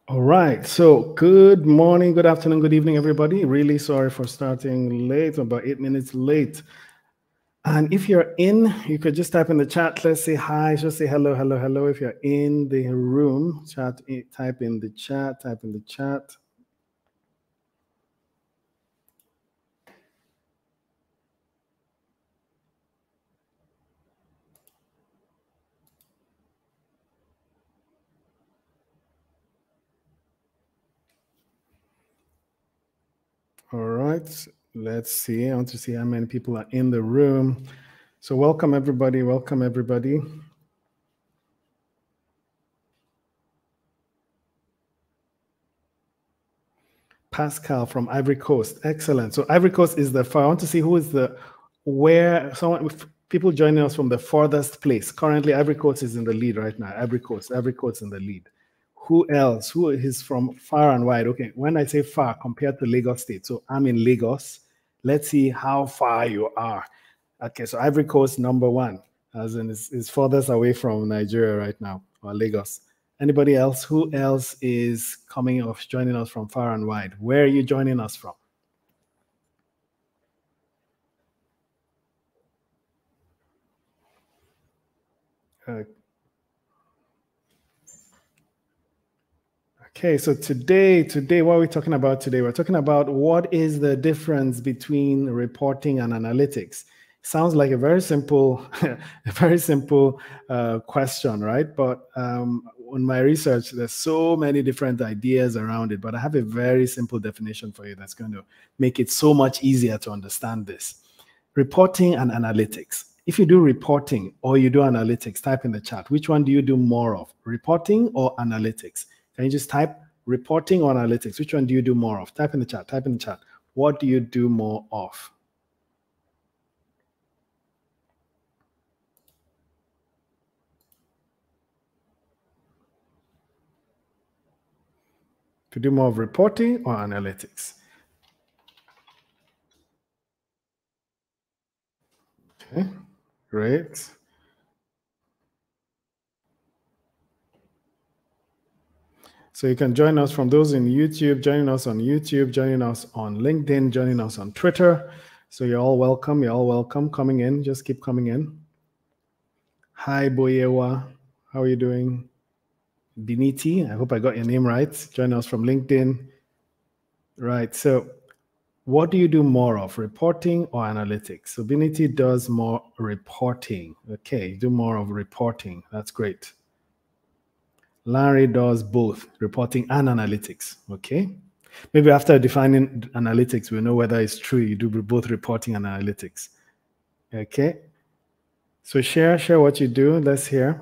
All right. So good morning, good afternoon, good evening, everybody. Really sorry for starting late, about 8 minutes late. And if you're in, you could just type in the chat. Let's say hi. Just say hello, hello, hello. If you're in the room, type in the chat, type in the chat. All right. Let's see. I want to see how many people are in the room. So welcome, everybody. Welcome, everybody. Pascal from Ivory Coast. Excellent. So Ivory Coast is the far. I want to see who is people joining us from the farthest place. Currently, Ivory Coast is in the lead right now. Ivory Coast in the lead. Who else? Who is from far and wide? Okay, when I say far compared to Lagos State, so I'm in Lagos. Let's see how far you are. Okay, so Ivory Coast #1, as in is furthest away from Nigeria right now, or Lagos. Anybody else? Who else is joining us from far and wide? Where are you joining us from? Okay, so today, what are we talking about today? We're talking about what is the difference between reporting and analytics. Sounds like a very simple, question, right? But on my research, there's so many different ideas around it, but I have a very simple definition for you that's going to make it so much easier to understand this. Reporting and analytics. If you do reporting or you do analytics, type in the chat. Which one do you do more of, reporting or analytics? Can you just type reporting or analytics? Which one do you do more of? Type in the chat, type in the chat. What do you do more of? To do more of reporting or analytics? Okay, great. So you can join us from those in YouTube, joining us on YouTube, joining us on LinkedIn, joining us on Twitter. So you're all welcome. You're all welcome coming in. Just keep coming in. Hi, Boyewa. How are you doing? Diniti, I hope I got your name right. Join us from LinkedIn. Right. So what do you do more of, reporting or analytics? So Biniti does more reporting. Okay, do more of reporting. That's great. Larry does both reporting and analytics. Okay. Maybe after defining analytics, we'll know whether it's true you do both reporting and analytics. Okay. So share what you do. Let's hear.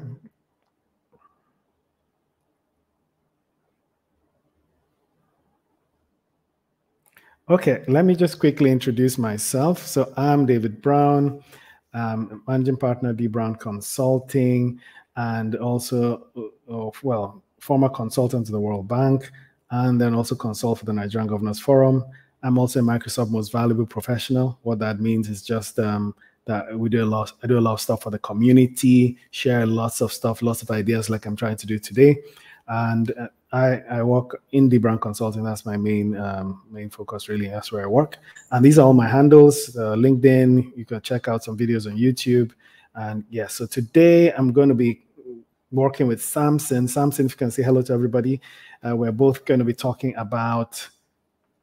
Okay, let me just quickly introduce myself. So I'm David Brown, managing partner, D Brown Consulting, and also, former consultant to the World Bank, and then also consult for the Nigerian Governors Forum. I'm also a Microsoft Most Valuable Professional. What that means is just that I do a lot of stuff for the community, share lots of stuff, lots of ideas like I'm trying to do today. And I work in the brand consulting. That's my main focus, really. That's where I work. And these are all my handles. LinkedIn, you can check out some videos on YouTube. And yeah, so today I'm going to be working with Samson. Samson, if you can say hello to everybody. We're both going to be talking about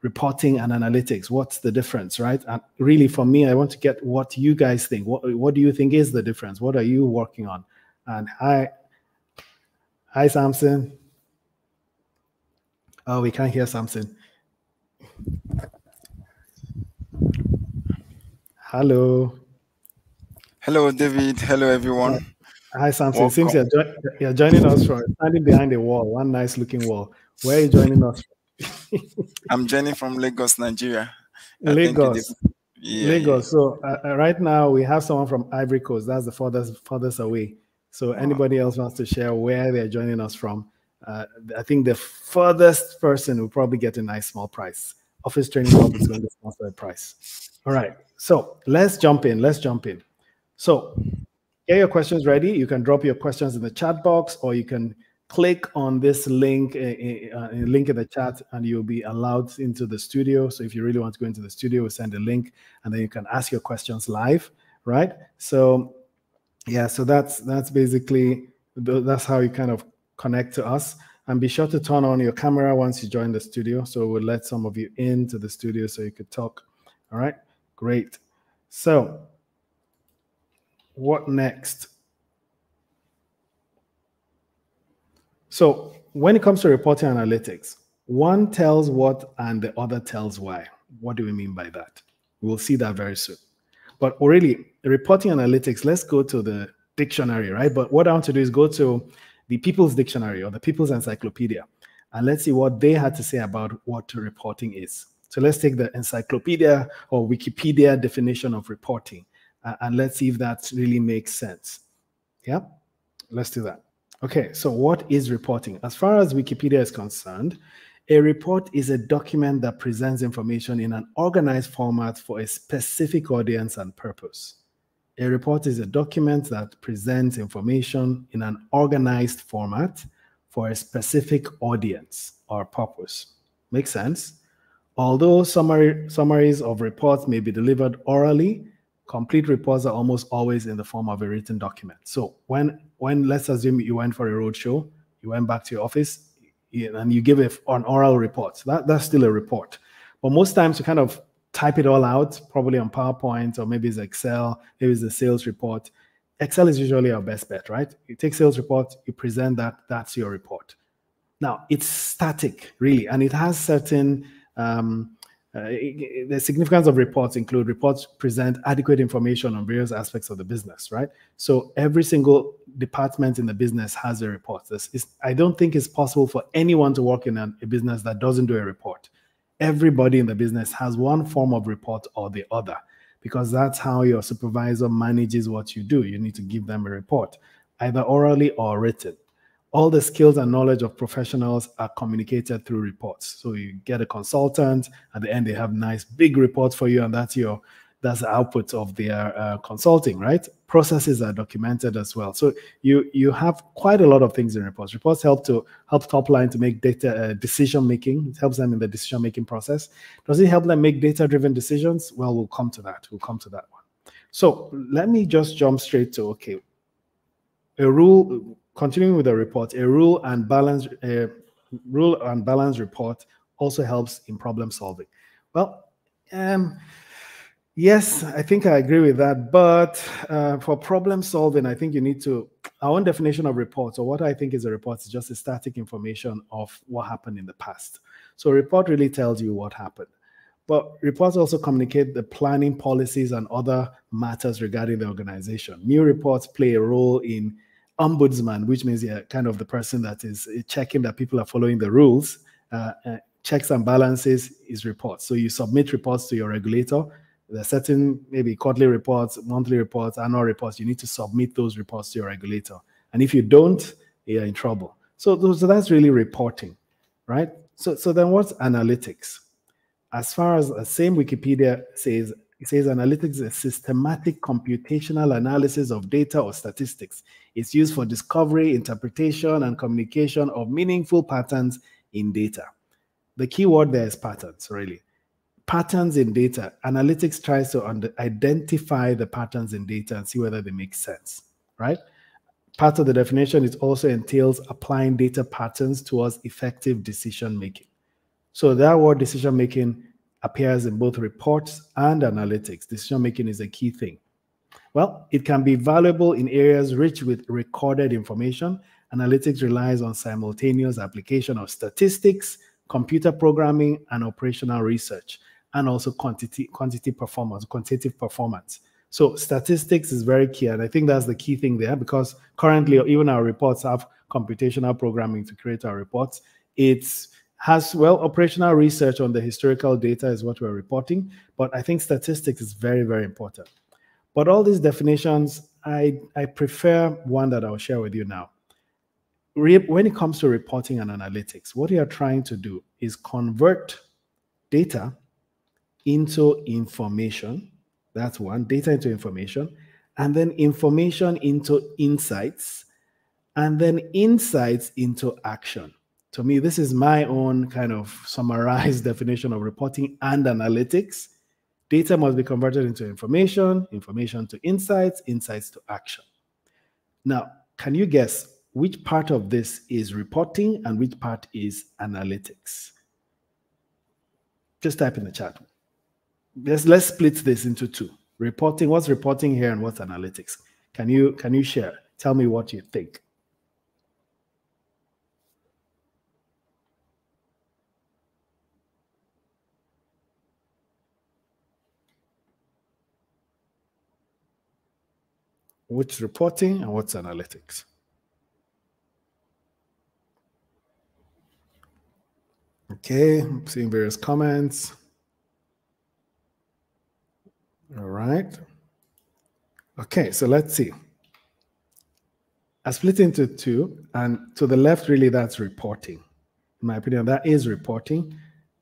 reporting and analytics. What's the difference, right? And really, for me, I want to get what you guys think. What do you think is the difference? What are you working on? And hi, Samson. Oh, we can't hear Samson. Hello. Hello, David. Hello, everyone. Hi, Samson. Welcome. Seems you're joining us from standing behind a wall, one nice looking wall. Where are you joining us from? I'm joining from Lagos, Nigeria. Lagos. Lagos. So right now we have someone from Ivory Coast. That's the farthest away. So anybody else wants to share where they're joining us from? I think the furthest person will probably get a nice small prize. Office Training Hub is going to sponsor a prize. All right. So let's jump in. So get your questions ready. You can drop your questions in the chat box, or you can click on this link, link in the chat, and you'll be allowed into the studio. So if you really want to go into the studio, we'll send a link, and then you can ask your questions live, right? So yeah, so that's basically, that's how you kind of connect to us. And be sure to turn on your camera once you join the studio. So we'll let some of you into the studio so you could talk. All right, great. So what next? So when it comes to reporting analytics, one tells what and the other tells why. What do we mean by that? We'll see that very soon. But really, reporting analytics, let's go to the dictionary, right? But what I want to do is go to the People's Dictionary or the People's Encyclopedia, and let's see what they had to say about what reporting is. So let's take the encyclopedia or Wikipedia definition of reporting, and let's see if that really makes sense. Yeah, let's do that. Okay, so what is reporting? As far as Wikipedia is concerned, a report is a document that presents information in an organized format for a specific audience and purpose. A report is a document that presents information in an organized format for a specific audience or purpose. Make sense? Although summaries of reports may be delivered orally, complete reports are almost always in the form of a written document. So when let's assume you went for a roadshow, you went back to your office, and you give an oral report. That's still a report. But most times you kind of type it all out, probably on PowerPoint, or maybe it's Excel, maybe it's a sales report. Excel is usually our best bet, right? You take sales report, you present that, that's your report. Now, it's static, really, and it has certain the significance of reports include reports present adequate information on various aspects of the business, right? So every single department in the business has a report. I don't think it's possible for anyone to work in a business that doesn't do a report. Everybody in the business has one form of report or the other, because that's how your supervisor manages what you do. You need to give them a report, either orally or written. All the skills and knowledge of professionals are communicated through reports. So you get a consultant, at the end they have nice big reports for you, and that's the output of their consulting, right? Processes are documented as well. So you have quite a lot of things in reports. Reports help top line to make data decision making. It helps them in the decision making process. Does it help them make data-driven decisions? Well, we'll come to that. We'll come to that one. So let me just jump straight to, okay, a rule. Continuing with the report, a rule and balance report also helps in problem solving. Well, yes, I think I agree with that. But for problem solving, I think you need to, our own definition of reports, or what I think is a report, is just a static information of what happened in the past. So a report really tells you what happened. But reports also communicate the planning policies and other matters regarding the organization. New reports play a role in ombudsman, which means you're kind of the person that is checking that people are following the rules. Checks and balances is reports. So you submit reports to your regulator. There are certain maybe quarterly reports, monthly reports, annual reports. You need to submit those reports to your regulator. And if you don't, you're in trouble. So that's really reporting, right? So then what's analytics? As far as the same Wikipedia says, it says analytics is a systematic computational analysis of data or statistics. It's used for discovery, interpretation, and communication of meaningful patterns in data. The key word there is patterns, really. Patterns in data. Analytics tries to identify the patterns in data and see whether they make sense, right? Part of the definition, it also entails applying data patterns towards effective decision making. So that word decision making appears in both reports and analytics. Decision making is a key thing. Well, it can be valuable in areas rich with recorded information. Analytics relies on simultaneous application of statistics, computer programming, and operational research, and also quantitative performance. So statistics is very key, and I think that's the key thing there, because currently even our reports have computational programming to create our reports. It has, well, operational research on the historical data is what we're reporting, but I think statistics is very, very important. But all these definitions, I prefer one that I'll share with you now. When it comes to reporting and analytics, what you're trying to do is convert data into information. That's one, data into information, and then information into insights, and then insights into action. To me, this is my own kind of summarized definition of reporting and analytics. Data must be converted into information, information to insights, insights to action. Now, can you guess which part of this is reporting and which part is analytics? Just type in the chat. Let's split this into two. Reporting, what's reporting here and what's analytics? Can you share? Tell me what you think. What's reporting and what's analytics? Okay, I'm seeing various comments. All right. Okay, so let's see. I split into two, and to the left, really, that's reporting. In my opinion, that is reporting.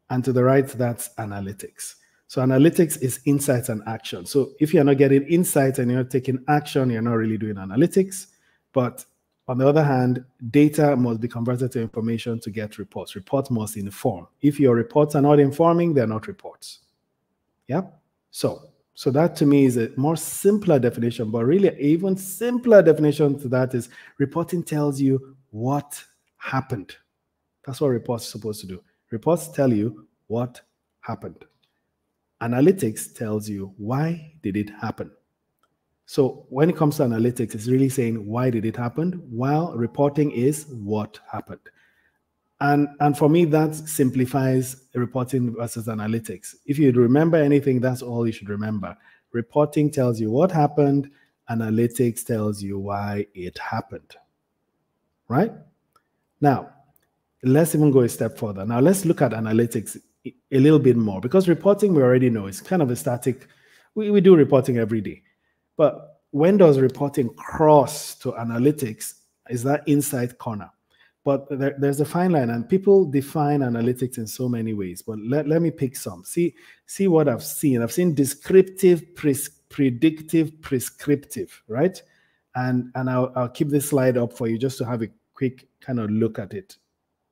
And to the right, that's analytics. So analytics is insights and action. So if you're not getting insights and you're not taking action, you're not really doing analytics. But on the other hand, data must be converted to information to get reports. Reports must inform. If your reports are not informing, they're not reports. Yeah? So that to me is a more simpler definition, but really an even simpler definition to that is reporting tells you what happened. That's what reports are supposed to do. Reports tell you what happened. Analytics tells you why did it happen. So when it comes to analytics, it's really saying why did it happen, while reporting is what happened. And for me, that simplifies reporting versus analytics. If you remember anything, that's all you should remember. Reporting tells you what happened. Analytics tells you why it happened. Right? Now, let's even go a step further. Now, let's look at analytics a little bit more, because reporting, we already know, is kind of a static. We do reporting every day. But when does reporting cross to analytics is that insight corner. But there's a fine line, and people define analytics in so many ways. But let me pick some. See what I've seen. I've seen descriptive, predictive, prescriptive, right? And I'll keep this slide up for you just to have a quick kind of look at it.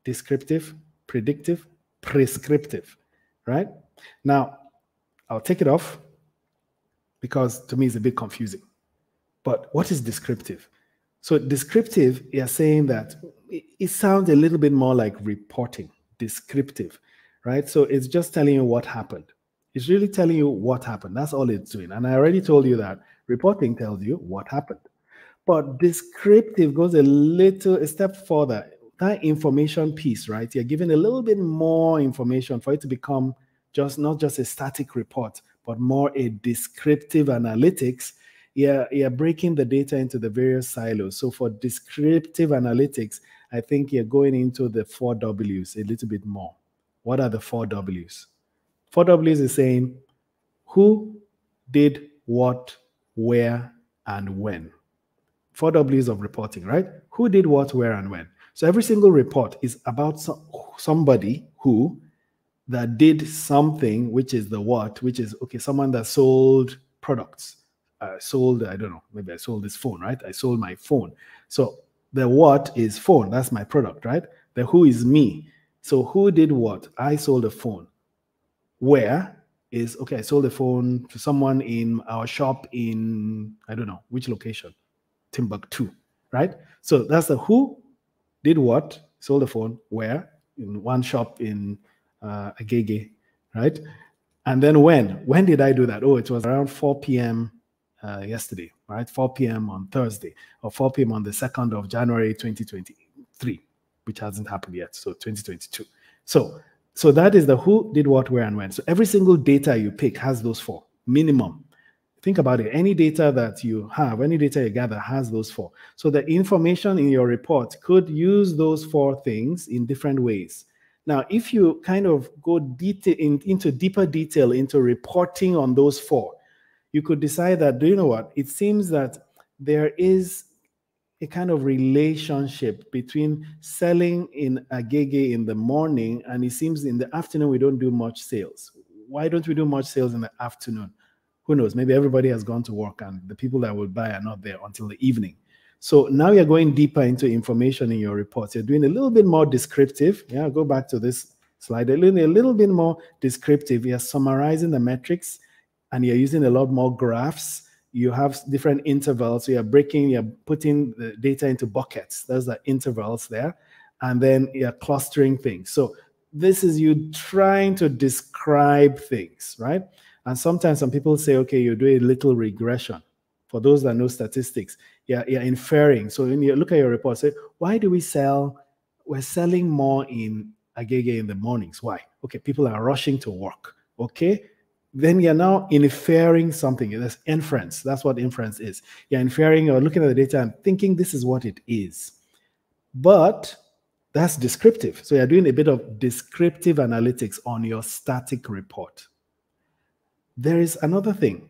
Descriptive, predictive, prescriptive, right? Now, I'll take it off because to me it's a bit confusing. But what is descriptive? So descriptive, you're saying that it sounds a little bit more like reporting, descriptive, right? So it's just telling you what happened. It's really telling you what happened. That's all it's doing. And I already told you that reporting tells you what happened. But descriptive goes a step further. That information piece, right? You're giving a little bit more information for it to become not just a static report, but more a descriptive analytics. You're breaking the data into the various silos. So for descriptive analytics, I think you're going into the 4 W's a little bit more. What are the 4 W's? 4 W's is saying who did what, where, and when. 4 W's of reporting, right? Who did what, where, and when. So every single report is about somebody that did something, which is the what, which is, okay, someone that sold products. I don't know, maybe I sold this phone, right? I sold my phone. So the what is phone, that's my product, right? The who is me. So who did what? I sold a phone. Where is, okay, I sold the phone to someone in our shop in, I don't know, which location? Timbuktu, right? So that's the who did what, sold the phone, where? In one shop in Agege, right? And then when did I do that? Oh, it was around 4 p.m. Yesterday, right? 4 p.m. on Thursday, or 4 p.m. on the 2nd of January 2023, which hasn't happened yet, so 2022. So that is the who did what, where, and when. So every single data you pick has those 4 minimum. Think about it. Any data that you have, any data you gather has those 4. So the information in your report could use those 4 things in different ways. Now, if you kind of go into deeper detail into reporting on those 4, you could decide that, do you know what? It seems that there is a kind of relationship between selling in Agege in the morning, and it seems in the afternoon we don't do much sales. Why don't we do much sales in the afternoon? Who knows? Maybe everybody has gone to work and the people that will buy are not there until the evening. So now you're going deeper into information in your reports. You're doing a little bit more descriptive. Yeah, go back to this slide. A little bit more descriptive. You're summarizing the metrics, and you're using a lot more graphs. You have different intervals. So you're putting the data into buckets. Those are intervals there. And then you're clustering things. So this is you trying to describe things, right? And sometimes some people say, okay, you do a little regression. For those that know statistics, you're inferring. So when you look at your report, say, why do we sell? We're selling more in Agege in the mornings. Why? Okay, people are rushing to work. Okay, then you're now inferring something. That's inference. That's what inference is. You're inferring or looking at the data and thinking this is what it is. But that's descriptive. So you're doing a bit of descriptive analytics on your static report. There is another thing.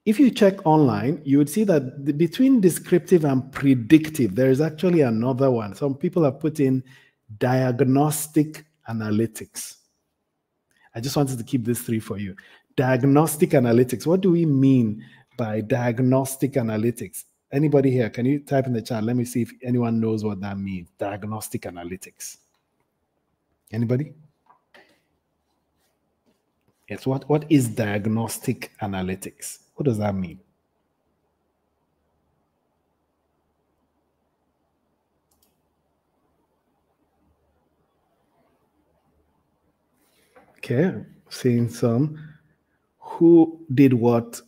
If you check online, you would see that between descriptive and predictive, there is actually another one. Some people have put in diagnostic analytics. I just wanted to keep these three for you. Diagnostic analytics. What do we mean by diagnostic analytics? Anybody here? Can you type in the chat? Let me see if anyone knows what that means. Diagnostic analytics. Anybody? Yes, what is diagnostic analytics? What does that mean? Okay, seeing some. Who did what?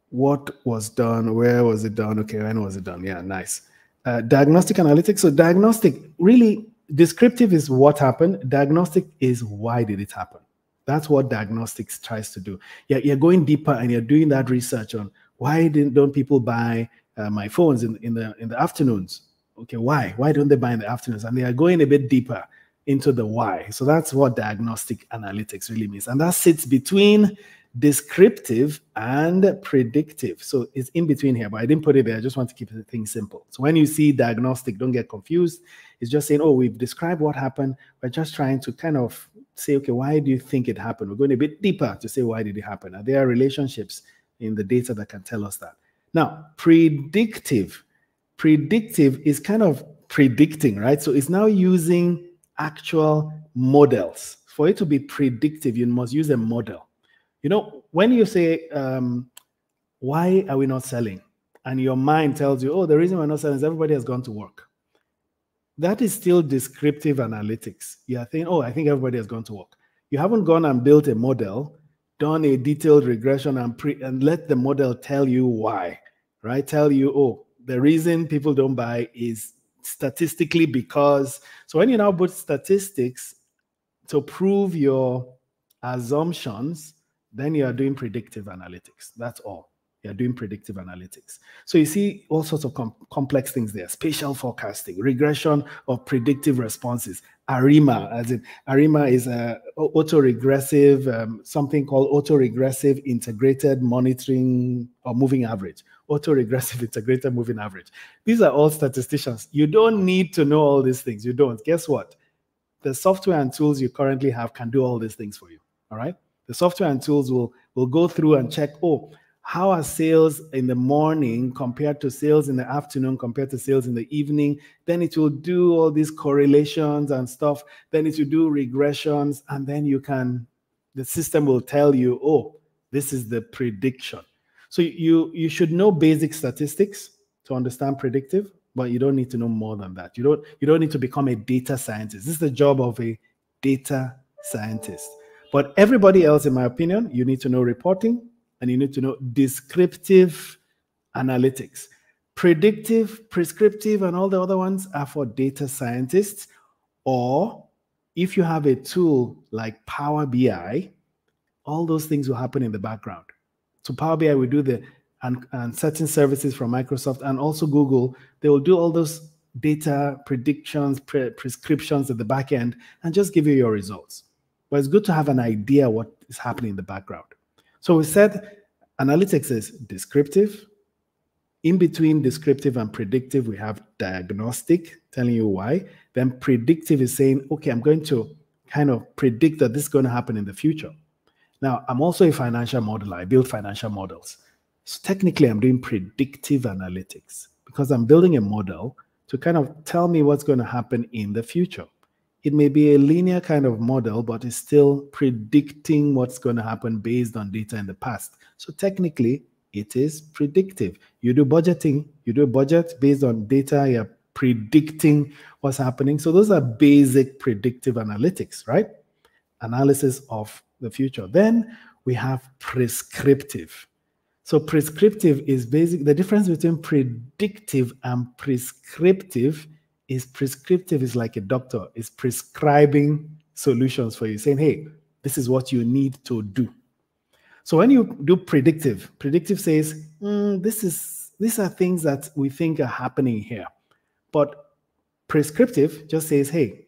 What was done? Where was it done? Okay, when was it done? Yeah, nice. Diagnostic analytics. So diagnostic, really, descriptive is what happened. Diagnostic is why did it happen. That's what diagnostics tries to do. You're going deeper and you're doing that research on why don't people buy my phones in the afternoons? Okay, why? Why don't they buy in the afternoons? And they are going a bit deeper into the why. So that's what diagnostic analytics really means. And that sits between descriptive and predictive. So it's in between here, but I didn't put it there. I just want to keep the thing simple. So when you see diagnostic, don't get confused. It's just saying, oh, we've described what happened. We're just trying to kind of say, okay, why do you think it happened? We're going a bit deeper to say, why did it happen? Are there relationships in the data that can tell us that? Now, predictive is kind of predicting, right? So it's now using actual models. For it to be predictive, you must use a model. You know, when you say, why are we not selling? And your mind tells you, oh, the reason we're not selling is everybody has gone to work. That is still descriptive analytics. You are thinking, oh, I think everybody has gone to work. You haven't gone and built a model, done a detailed regression and let the model tell you why, right? Tell you, oh, the reason people don't buy is statistically because. So when you now put statistics to prove your assumptions, then you are doing predictive analytics. That's all. You're doing predictive analytics. So you see all sorts of complex things there. Spatial forecasting, regression of predictive responses. ARIMA, as in ARIMA is a autoregressive, something called autoregressive integrated monitoring or moving average. Autoregressive integrated moving average. These are all statisticians. You don't need to know all these things. You don't. Guess what? The software and tools you currently have can do all these things for you. All right? The software and tools will go through and check, oh, how are sales in the morning compared to sales in the afternoon compared to sales in the evening? Then it will do all these correlations and stuff. Then it will do regressions. And then the system will tell you, oh, this is the prediction. So you should know basic statistics to understand predictive, but you don't need to know more than that. You don't need to become a data scientist. This is the job of a data scientist. But everybody else, in my opinion, you need to know reporting, and you need to know descriptive analytics. Predictive, prescriptive, and all the other ones are for data scientists. Or if you have a tool like Power BI, all those things will happen in the background. So Power BI will do and certain services from Microsoft and also Google, they will do all those data predictions, prescriptions at the back end and just give you your results. But it's good to have an idea what is happening in the background. So we said analytics is descriptive. In between descriptive and predictive, we have diagnostic, telling you why. Then predictive is saying, okay, I'm going to kind of predict that this is going to happen in the future. Now, I'm also a financial modeler. I build financial models. So technically, I'm doing predictive analytics because I'm building a model to kind of tell me what's going to happen in the future. It may be a linear kind of model, but it's still predicting what's going to happen based on data in the past. So technically, it is predictive. You do budgeting, you do a budget based on data, you're predicting what's happening. So those are basic predictive analytics, right? Analysis of the future. Then we have prescriptive. So prescriptive is basic. The difference between predictive and prescriptive is like a doctor is prescribing solutions for you, saying, hey, this is what you need to do. So when you do predictive says, these are things that we think are happening here. But prescriptive just says, hey,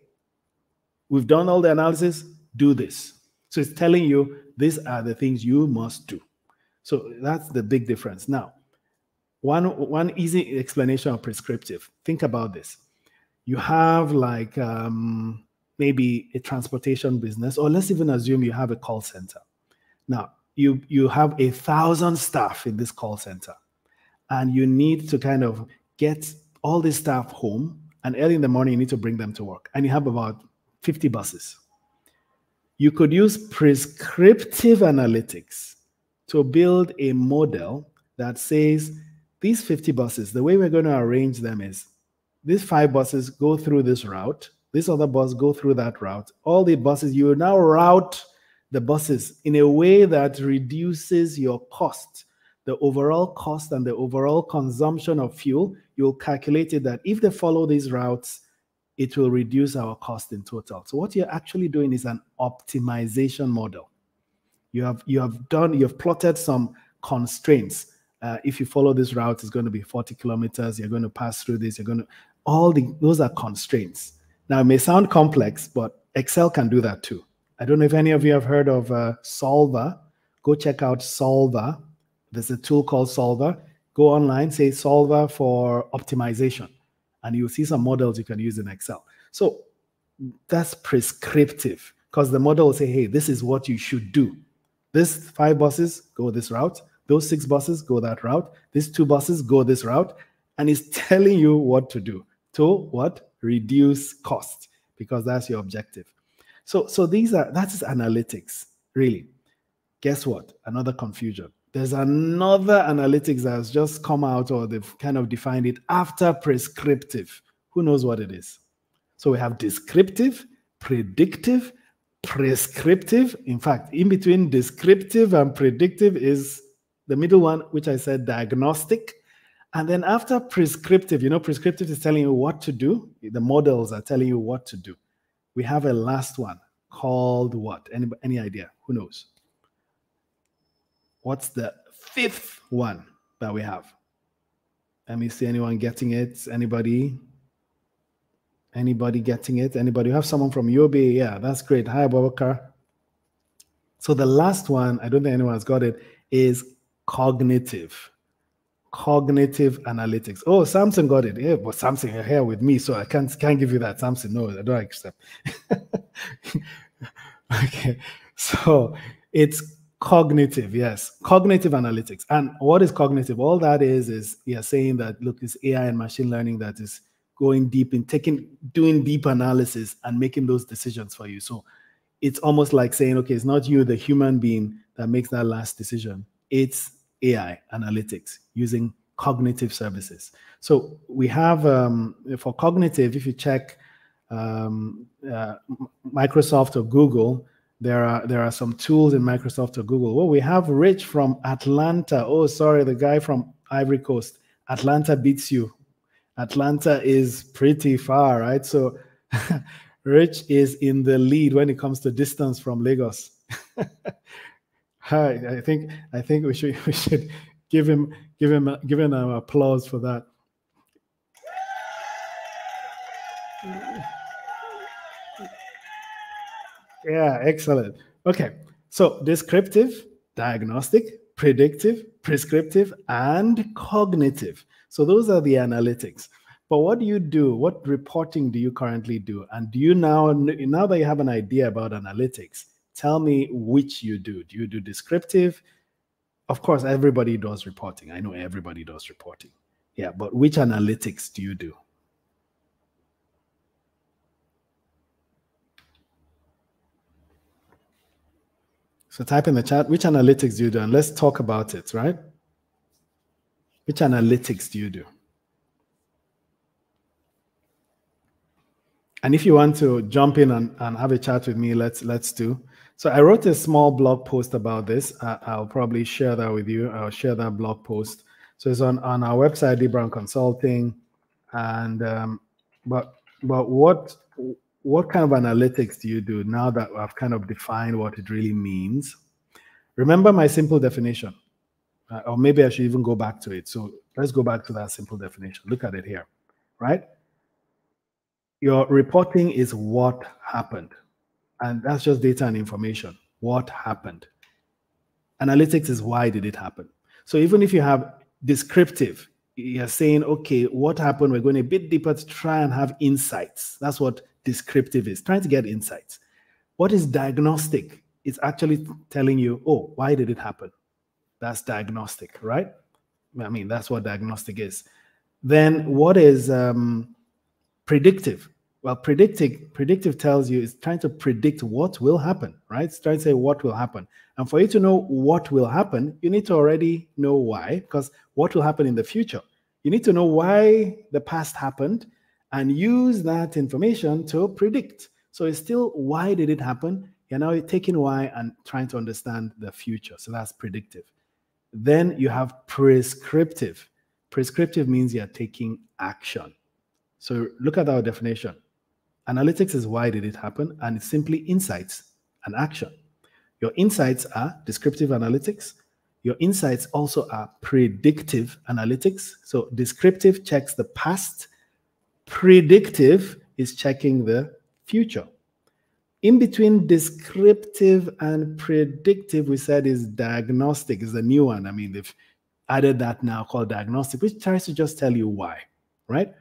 we've done all the analysis, do this. So it's telling you these are the things you must do. So that's the big difference. Now, one easy explanation of prescriptive. Think about this. You have like maybe a transportation business, or let's even assume you have a call center. Now, you have 1,000 staff in this call center, and you need to kind of get all these staff home, and early in the morning, you need to bring them to work, and you have about 50 buses. You could use prescriptive analytics to build a model that says these 50 buses, the way we're going to arrange them is these 5 buses go through this route, this other bus go through that route. All the buses, you will now route the buses in a way that reduces your cost, the overall cost and the overall consumption of fuel. You'll calculate it that if they follow these routes, it will reduce our cost in total. So what you're actually doing is an optimization model. You have plotted some constraints. If you follow this route, it's going to be 40 kilometers. You're going to pass through this. Those are constraints. Now, it may sound complex, but Excel can do that too. I don't know if any of you have heard of Solver. Go check out Solver. There's a tool called Solver. Go online, say Solver for optimization, and you'll see some models you can use in Excel. So that's prescriptive, because the model will say, hey, this is what you should do. These 5 buses go this route. Those 6 buses go that route. These 2 buses go this route. And it's telling you what to do. To what? Reduce cost, because that's your objective. So that's analytics, really. Guess what? Another confusion. There's another analytics that has just come out, or they've kind of defined it after prescriptive. Who knows what it is? So we have descriptive, predictive, prescriptive. In fact, in between descriptive and predictive is the middle one, which I said diagnostic. And then after prescriptive, prescriptive is telling you what to do. The models are telling you what to do. We have a last one called what? Any idea? Who knows? What's the 5th one that we have? Let me see anyone getting it. Anybody getting it? Anybody? You have someone from UB? Yeah, that's great. Hi, Babakar. So the last one, I don't think anyone has got it, is cognitive analytics. Oh, Samson got it. Yeah, but Samson, you're here with me, so I can't give you that. Samson, no, I don't accept. Okay, so it's cognitive, yes, cognitive analytics. And what is cognitive? All that is you're saying that, look, it's AI and machine learning that is going deep in doing deep analysis and making those decisions for you. So it's almost like saying, okay, it's not you, the human being, that makes that last decision. It's AI analytics using cognitive services. So we have, for cognitive, if you check Microsoft or Google, there are some tools in Microsoft or Google. Well, we have Rich from Atlanta. Oh, sorry, the guy from Ivory Coast. Atlanta beats you. Atlanta is pretty far, right? So Rich is in the lead when it comes to distance from Lagos. Hi, I think we should give him an applause for that. Yeah, excellent. Okay, so descriptive, diagnostic, predictive, prescriptive, and cognitive. So those are the analytics. But what do you do? What reporting do you currently do? And do you now that you have an idea about analytics, tell me which you do. Do you do descriptive? Of course, everybody does reporting. I know everybody does reporting. Yeah, but which analytics do you do? So type in the chat, which analytics do you do? And let's talk about it, right? Which analytics do you do? And if you want to jump in and have a chat with me, let's do. So I wrote a small blog post about this. I'll probably share that with you. I'll share that blog post. So it's on our website, 𝗢𝗳𝗊𝗆 Consulting. And but what kind of analytics do you do now that I've kind of defined what it really means? Remember my simple definition, or maybe I should even go back to it. So let's go back to that simple definition. Look at it here, right? Your reporting is what happened, and that's just data and information. What happened? Analytics is why did it happen? So even if you have descriptive, you're saying, okay, what happened? We're going a bit deeper to try and have insights. That's what descriptive is, trying to get insights. What is diagnostic? It's actually telling you, oh, why did it happen? That's diagnostic, right? I mean, that's what diagnostic is. Then what is predictive? Well, predictive tells you it's trying to predict what will happen, right? It's trying to say what will happen. And for you to know what will happen, you need to already know why, because what will happen in the future? You need to know why the past happened and use that information to predict. So it's still why did it happen? You're now taking why and trying to understand the future. So that's predictive. Then you have prescriptive. Prescriptive means you're taking action. So look at our definition. Analytics is why did it happen, and it's simply insights and action. Your insights are descriptive analytics. Your insights also are predictive analytics. So descriptive checks the past. Predictive is checking the future. In between descriptive and predictive, we said is diagnostic, is the new one. I mean, they've added that now called diagnostic, which tries to just tell you why, right?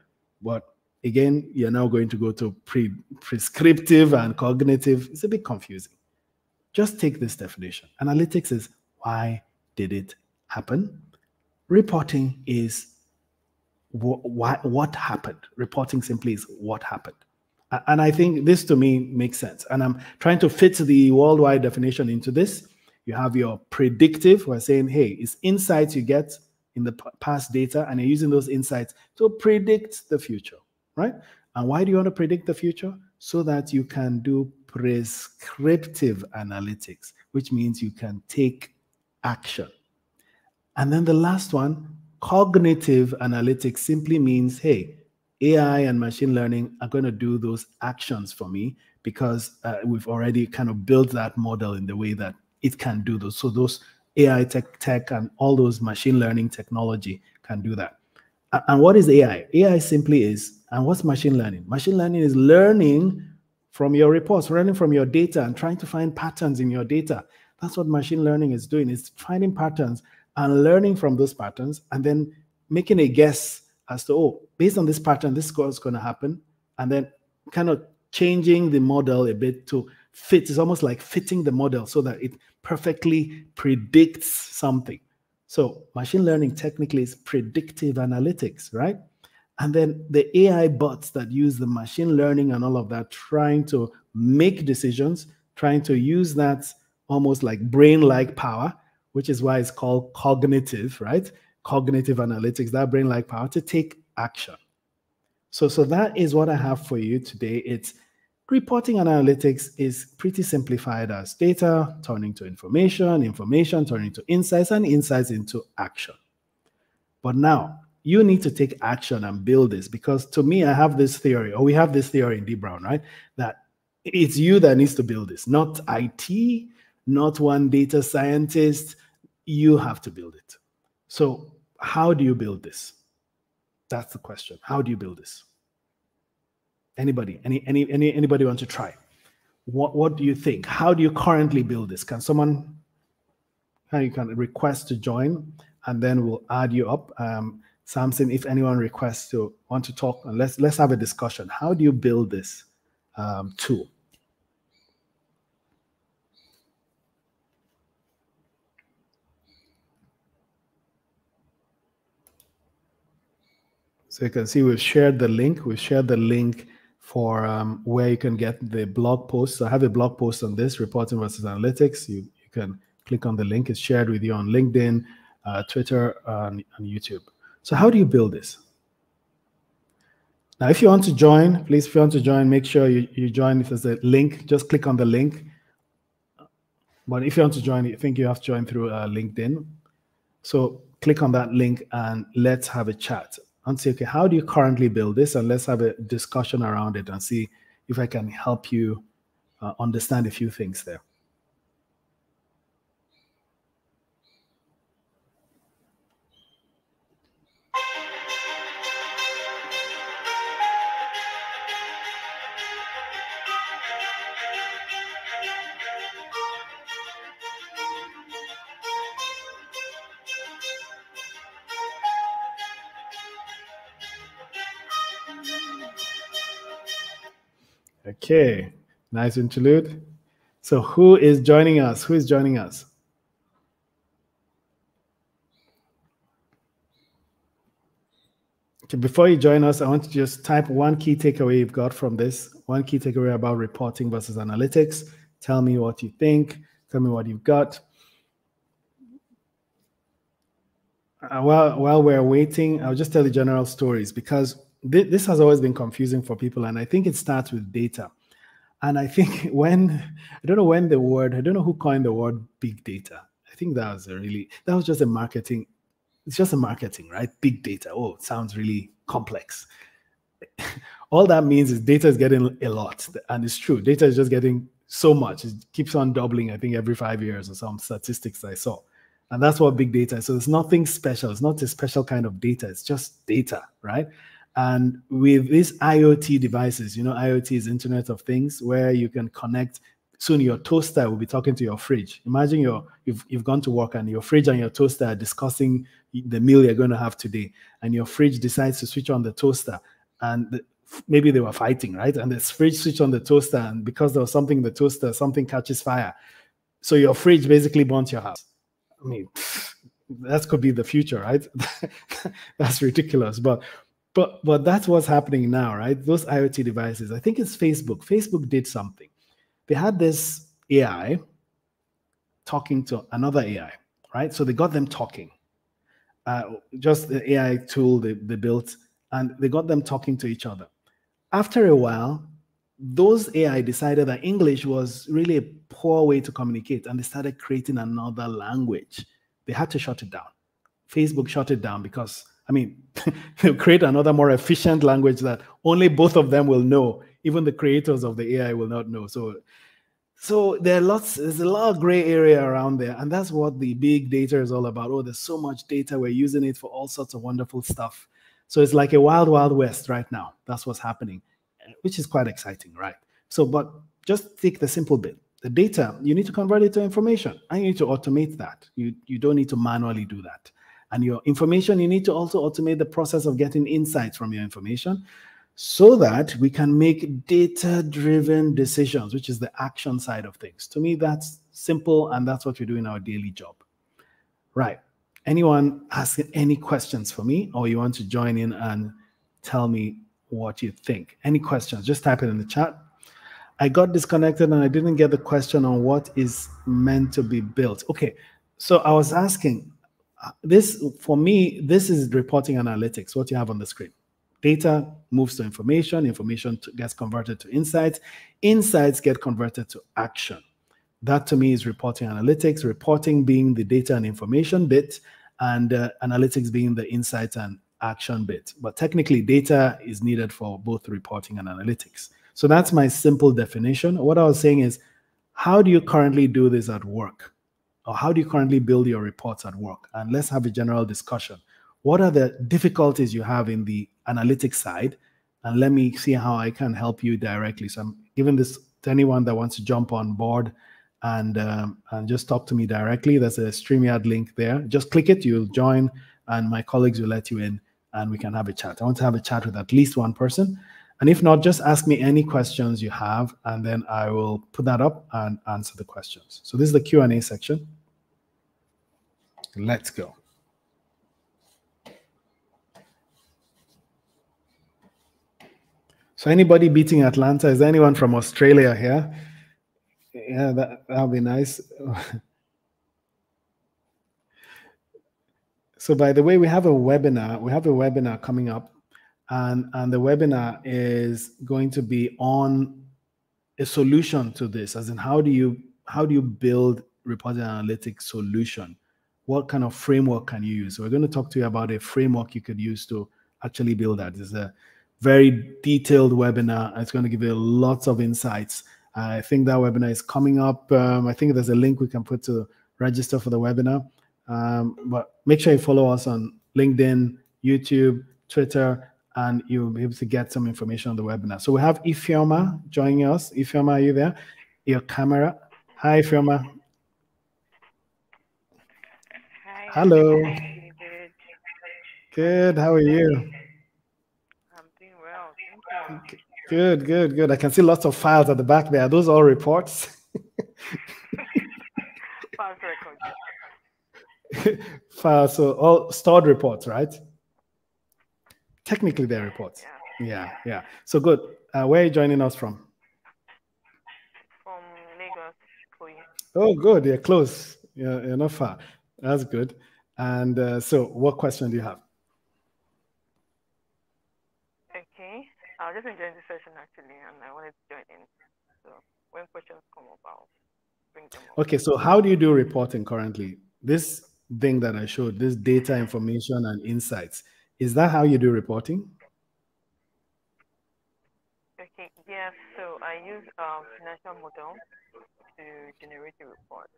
But again, you're now going to go to prescriptive and cognitive. It's a bit confusing. Just take this definition. Analytics is why did it happen? Reporting is what happened. Reporting simply is what happened. And I think this to me makes sense. And I'm trying to fit the worldwide definition into this. You have your predictive, we're saying, hey, it's insights you get in the past data, and you're using those insights to predict the future, right? And why do you want to predict the future? So that you can do prescriptive analytics, which means you can take action. And then the last one, cognitive analytics, simply means, hey, AI and machine learning are going to do those actions for me because we've already kind of built that model in the way that it can do those. So those AI tech and all those machine learning technology can do that. And what is AI? AI simply is, and what's machine learning? Machine learning is learning from your reports, learning from your data and trying to find patterns in your data. That's what machine learning is doing. It's finding patterns and learning from those patterns and then making a guess as to, oh, based on this pattern, this is what's going to happen. And then kind of changing the model a bit to fit. It's almost like fitting the model so that it perfectly predicts something. So machine learning technically is predictive analytics, right? And then the AI bots that use the machine learning and all of that, trying to make decisions, trying to use that almost like brain-like power, which is why it's called cognitive, right? Cognitive analytics, that brain-like power to take action. So that is what I have for you today. It's reporting analytics is pretty simplified as data turning to information, information turning to insights, and insights into action. But now you need to take action and build this, because to me, I have this theory, or we have this theory in 𝗢𝗊𝗆, right? That it's you that needs to build this, not IT, not one data scientist. You have to build it. So how do you build this? That's the question. How do you build this? Anybody? Anybody want to try? What do you think? How do you currently build this? Can someone? You can request to join, and then we'll add you up. Samson, if anyone requests to want to talk, and let's have a discussion. How do you build this tool? So you can see we've shared the link. We've shared the link for where you can get the blog post. So I have a blog post on this, reporting versus analytics. You can click on the link. It's shared with you on LinkedIn, Twitter, and YouTube. So how do you build this? Now, if you want to join, please, if you want to join, make sure you join. If there's a link, just click on the link. But if you want to join, I think you have to join through LinkedIn. So click on that link and let's have a chat and say, okay, how do you currently build this? And let's have a discussion around it and see if I can help you understand a few things there. Okay, nice interlude. So who is joining us? Who is joining us? Okay, before you join us, I want to just type one key takeaway you've got from this, one key takeaway about reporting versus analytics. Tell me what you think. Tell me what you've got. While we're waiting, I'll just tell you general stories because this has always been confusing for people. And I think it starts with data. And I think I don't know who coined the word big data. I think that was just a marketing. It's just a marketing, right? Big data. Oh, it sounds really complex. All that means is data is getting a lot. And it's true. Data is just getting so much. It keeps on doubling, I think, every 5 years or some statistics I saw. And that's what big data is. So it's nothing special. It's not a special kind of data. It's just data, right? And with these IoT devices, IoT is Internet of Things, where you can connect. Soon your toaster will be talking to your fridge. Imagine you've gone to work and your fridge and your toaster are discussing the meal you're going to have today. And your fridge decides to switch on the toaster. And maybe they were fighting, right? And the fridge switched on the toaster. And because there was something in the toaster, something catches fire. So your fridge basically burns your house. I mean, that could be the future, right? That's ridiculous. But that's what's happening now, right? Those IoT devices, I think it's Facebook. Facebook did something. They had this AI talking to another AI, right? So they got them talking. Just the AI tool they built, and they got them talking to each other. After a while, those AI decided that English was really a poor way to communicate, and they started creating another language. They had to shut it down. Facebook shut it down because, they'll create another more efficient language that only both of them will know. Even the creators of the AI will not know. So there's a lot of gray area around there. And that's what the big data is all about. Oh, there's so much data. We're using it for all sorts of wonderful stuff. So it's like a wild, wild west right now. That's what's happening, which is quite exciting, right? So, but just take the simple bit. The data, you need to convert it to information. And you need to automate that. You don't need to manually do that. And your information, you need to also automate the process of getting insights from your information so that we can make data-driven decisions, which is the action side of things. To me, that's simple, and that's what we do in our daily job. Right. Anyone asking any questions for me, or you want to join in and tell me what you think? Any questions? Just type it in the chat. I got disconnected and I didn't get the question on what is meant to be built. Okay, so I was asking, this, for me, this is reporting analytics, what you have on the screen. Data moves to information, information gets converted to insights, insights get converted to action. That to me is reporting analytics, reporting being the data and information bit, and analytics being the insights and action bit. But technically, data is needed for both reporting and analytics. So that's my simple definition. What I was saying is, how do you currently do this at work? Or how do you currently build your reports at work? And let's have a general discussion. What are the difficulties you have in the analytics side? And let me see how I can help you directly. So I'm giving this to anyone that wants to jump on board and just talk to me directly. There's a StreamYard link there. Just click it, you'll join, and my colleagues will let you in, and we can have a chat. I want to have a chat with at least one person. And if not, just ask me any questions you have, and then I will put that up and answer the questions. So this is the Q&A section. Let's go. So anybody beating Atlanta? Is there anyone from Australia here? Yeah, that'll be nice. So by the way, we have a webinar. We have a webinar coming up, and the webinar is going to be on a solution to this, as in how do you build reporting analytics solution? What kind of framework can you use? So we're going to talk to you about a framework you could use to actually build that. It's a very detailed webinar. It's going to give you lots of insights. I think that webinar is coming up. I think there's a link we can put to register for the webinar. But make sure you follow us on LinkedIn, YouTube, Twitter, and you'll be able to get some information on the webinar. So we have Ifeoma joining us. Ifeoma, are you there? Your camera. Hi, Ifeoma. Hi. Hello. David. Good. How are you? I'm doing well. Thank you. Good, good, good. I can see lots of files at the back there. Are those all reports? Files records. Files, so all stored reports, right? Technically, they're reports. Yeah. So good. Where are you joining us from? From Lagos, Koyi. Oh, good. You're close. You're not far. That's good. And so what question do you have? Okay. I was just enjoying the session actually, and I wanted to join in. So when questions come up, I'll bring them up. Okay, so how do you do reporting currently? This thing that I showed, this data, information, and insights, is that how you do reporting? Okay. Yeah. So I use financial model to generate a report.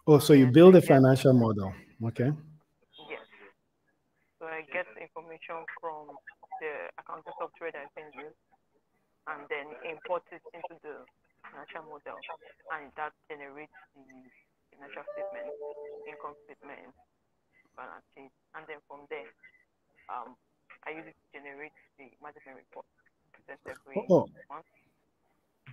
Oh, so you build a financial model. Okay. Yes. So I get information from the accounting software that I can use, and then import it into the financial model, and that generates the financial statement, income statement, balance sheet, and then from there, I use it to generate the management report every month.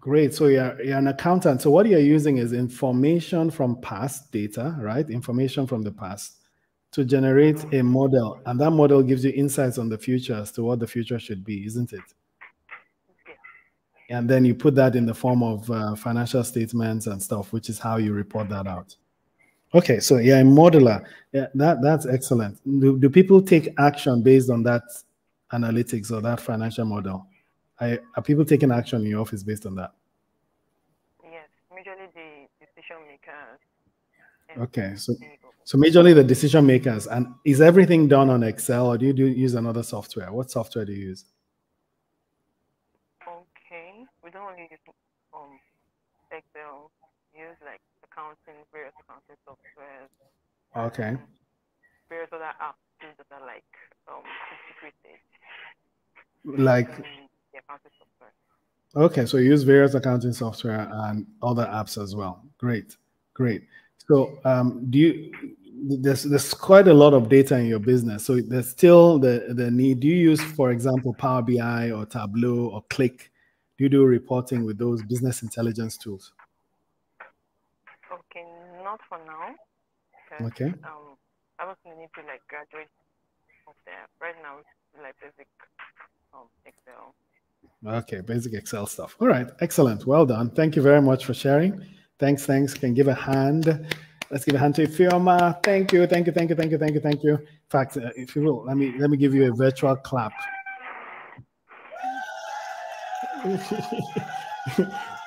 Great. So you're an accountant. So what you're using is information from past data, right? Information from the past to generate a model, and that model gives you insights on the future as to what the future should be, isn't it? And then you put that in the form of financial statements and stuff, which is how you report that out. Okay, so yeah, a modeler. Yeah, that's excellent. Do people take action based on that analytics or that financial model? Are people taking action in your office based on that? Yes, majorly the decision makers. Okay, so majorly the decision makers. And is everything done on Excel, or do you use another software? What software do you use? Okay, we don't only use Excel. We use like various accounting softwares. Okay. Various other apps too that are like integrated. Like the accounting software. Okay, so you use various accounting software and other apps as well. Great. So there's quite a lot of data in your business. So there's still the need. Do you use, for example, Power BI or Tableau or Click? Do you do reporting with those business intelligence tools? Okay, not for now. Okay. I was need to like graduate of that. Right now it's like basic Excel. Okay, basic Excel stuff. All right, excellent. Well done. Thank you very much for sharing. Thanks. Can give a hand. Let's give a hand to Ifeoma. Thank you. In fact, if you will, let me give you a virtual clap.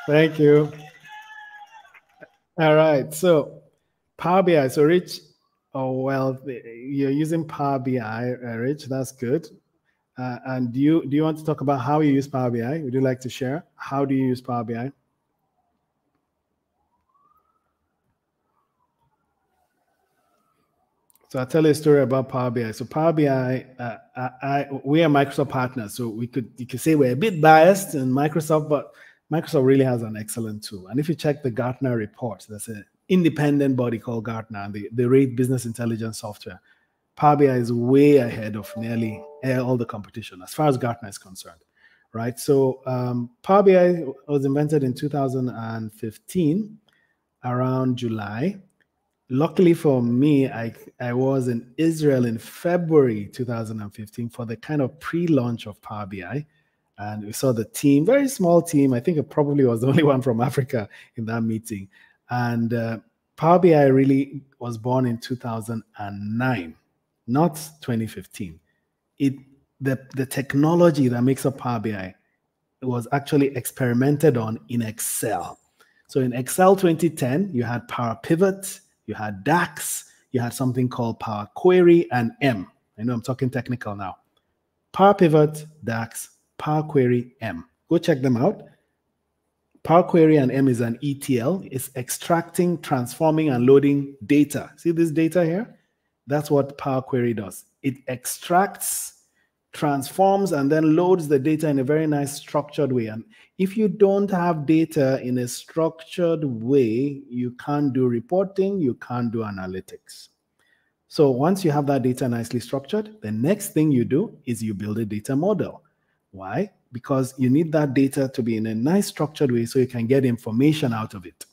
Thank you. All right. So Power BI. So Rich, you're using Power BI, Rich. That's good. And do you want to talk about how you use Power BI? Would you like to share? How do you use Power BI? So I'll tell you a story about Power BI. So Power BI, we are Microsoft partners. So you could say we're a bit biased in Microsoft, but Microsoft really has an excellent tool. And if you check the Gartner report, there's an independent body called Gartner, and they rate business intelligence software. Power BI is way ahead of nearly all the competition as far as Gartner is concerned, right? So Power BI was invented in 2015, around July. Luckily for me, I was in Israel in February 2015 for the kind of pre-launch of Power BI. And we saw the team, very small team. I think it probably was the only one from Africa in that meeting. And Power BI really was born in 2009, not 2015. The technology that makes up Power BI was actually experimented on in Excel. So in Excel 2010, you had Power Pivot, you had DAX, you had something called Power Query and M. I know I'm talking technical now. Power Pivot, DAX, Power Query, M. Go check them out. Power Query and M is an ETL. It's extracting, transforming, and loading data. See this data here? That's what Power Query does. It extracts, transforms, and then loads the data in a very nice structured way. And if you don't have data in a structured way, you can't do reporting, you can't do analytics. So once you have that data nicely structured, the next thing you do is you build a data model. Why? Because you need that data to be in a nice structured way so you can get information out of it.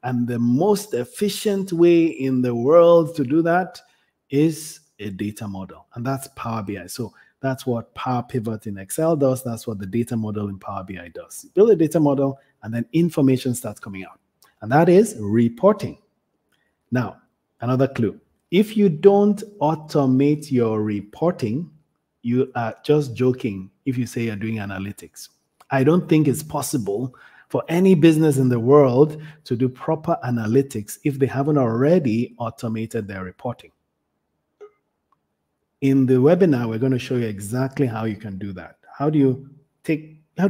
And the most efficient way in the world to do that is a data model. And that's Power BI. So that's what Power Pivot in Excel does. That's what the data model in Power BI does. Build a data model and then information starts coming out. And that is reporting. Now, another clue. If you don't automate your reporting, you are just joking if you say you're doing analytics. I don't think it's possible for any business in the world to do proper analytics if they haven't already automated their reporting. In the webinar, we're going to show you exactly how you can do that. How do you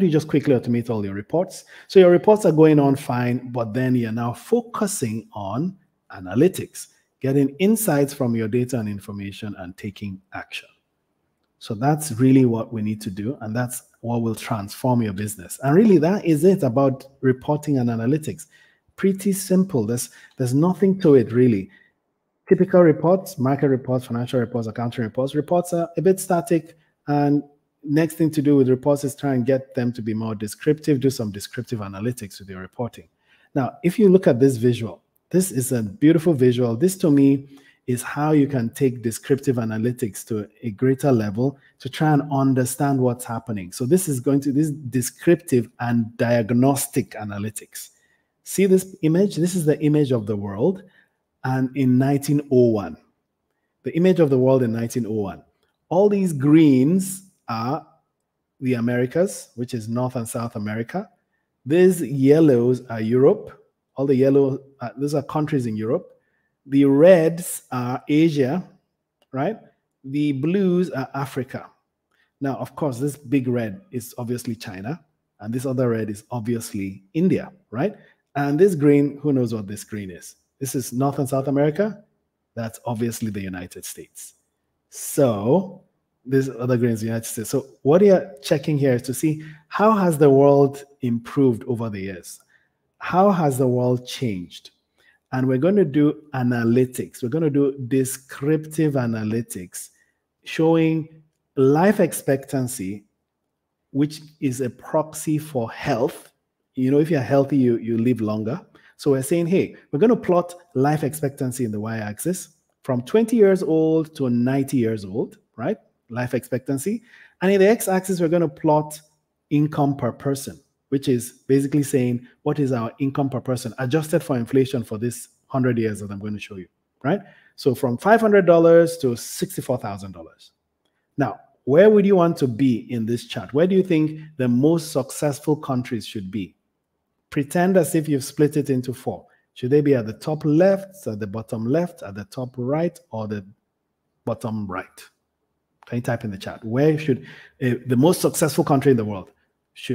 just quickly automate all your reports? So your reports are going on fine, but then you're now focusing on analytics, getting insights from your data and information and taking action. So that's really what we need to do, and that's what will transform your business. And really, that is it about reporting and analytics. Pretty simple. There's nothing to it, really. Typical reports, market reports, financial reports, accounting reports. Reports are a bit static, and next thing to do with reports is try and get them to be more descriptive, do some descriptive analytics with your reporting. Now, if you look at this visual, this is a beautiful visual. This, to me, is how you can take descriptive analytics to a greater level to try and understand what's happening. So this is going to this descriptive and diagnostic analytics. See this image? This is the image of the world. And in 1901, the image of the world in 1901, all these greens are the Americas, which is North and South America. These yellows are Europe. All the yellow, those are countries in Europe. The reds are Asia, right? The blues are Africa. Now, of course, this big red is obviously China, and this other red is obviously India, right? And this green, who knows what this green is? This is North and South America. That's obviously the United States. So this other green is the United States. So what you're checking here is to see how has the world improved over the years? How has the world changed? And we're going to do analytics. We're going to do descriptive analytics showing life expectancy, which is a proxy for health. You know, if you're healthy, you live longer. So we're saying, hey, we're going to plot life expectancy in the y-axis from 20 years old to 90 years old, right? Life expectancy. And in the x-axis, we're going to plot income per person, which is basically saying, what is our income per person adjusted for inflation for this 100 years that I'm going to show you, right? So from $500 to $64,000. Now, where would you want to be in this chart? Where do you think the most successful countries should be? Pretend as if you've split it into 4. Should they be at the top left, at the bottom left, at the top right, or the bottom right? Can you type in the chat? Where should the most successful country in the world,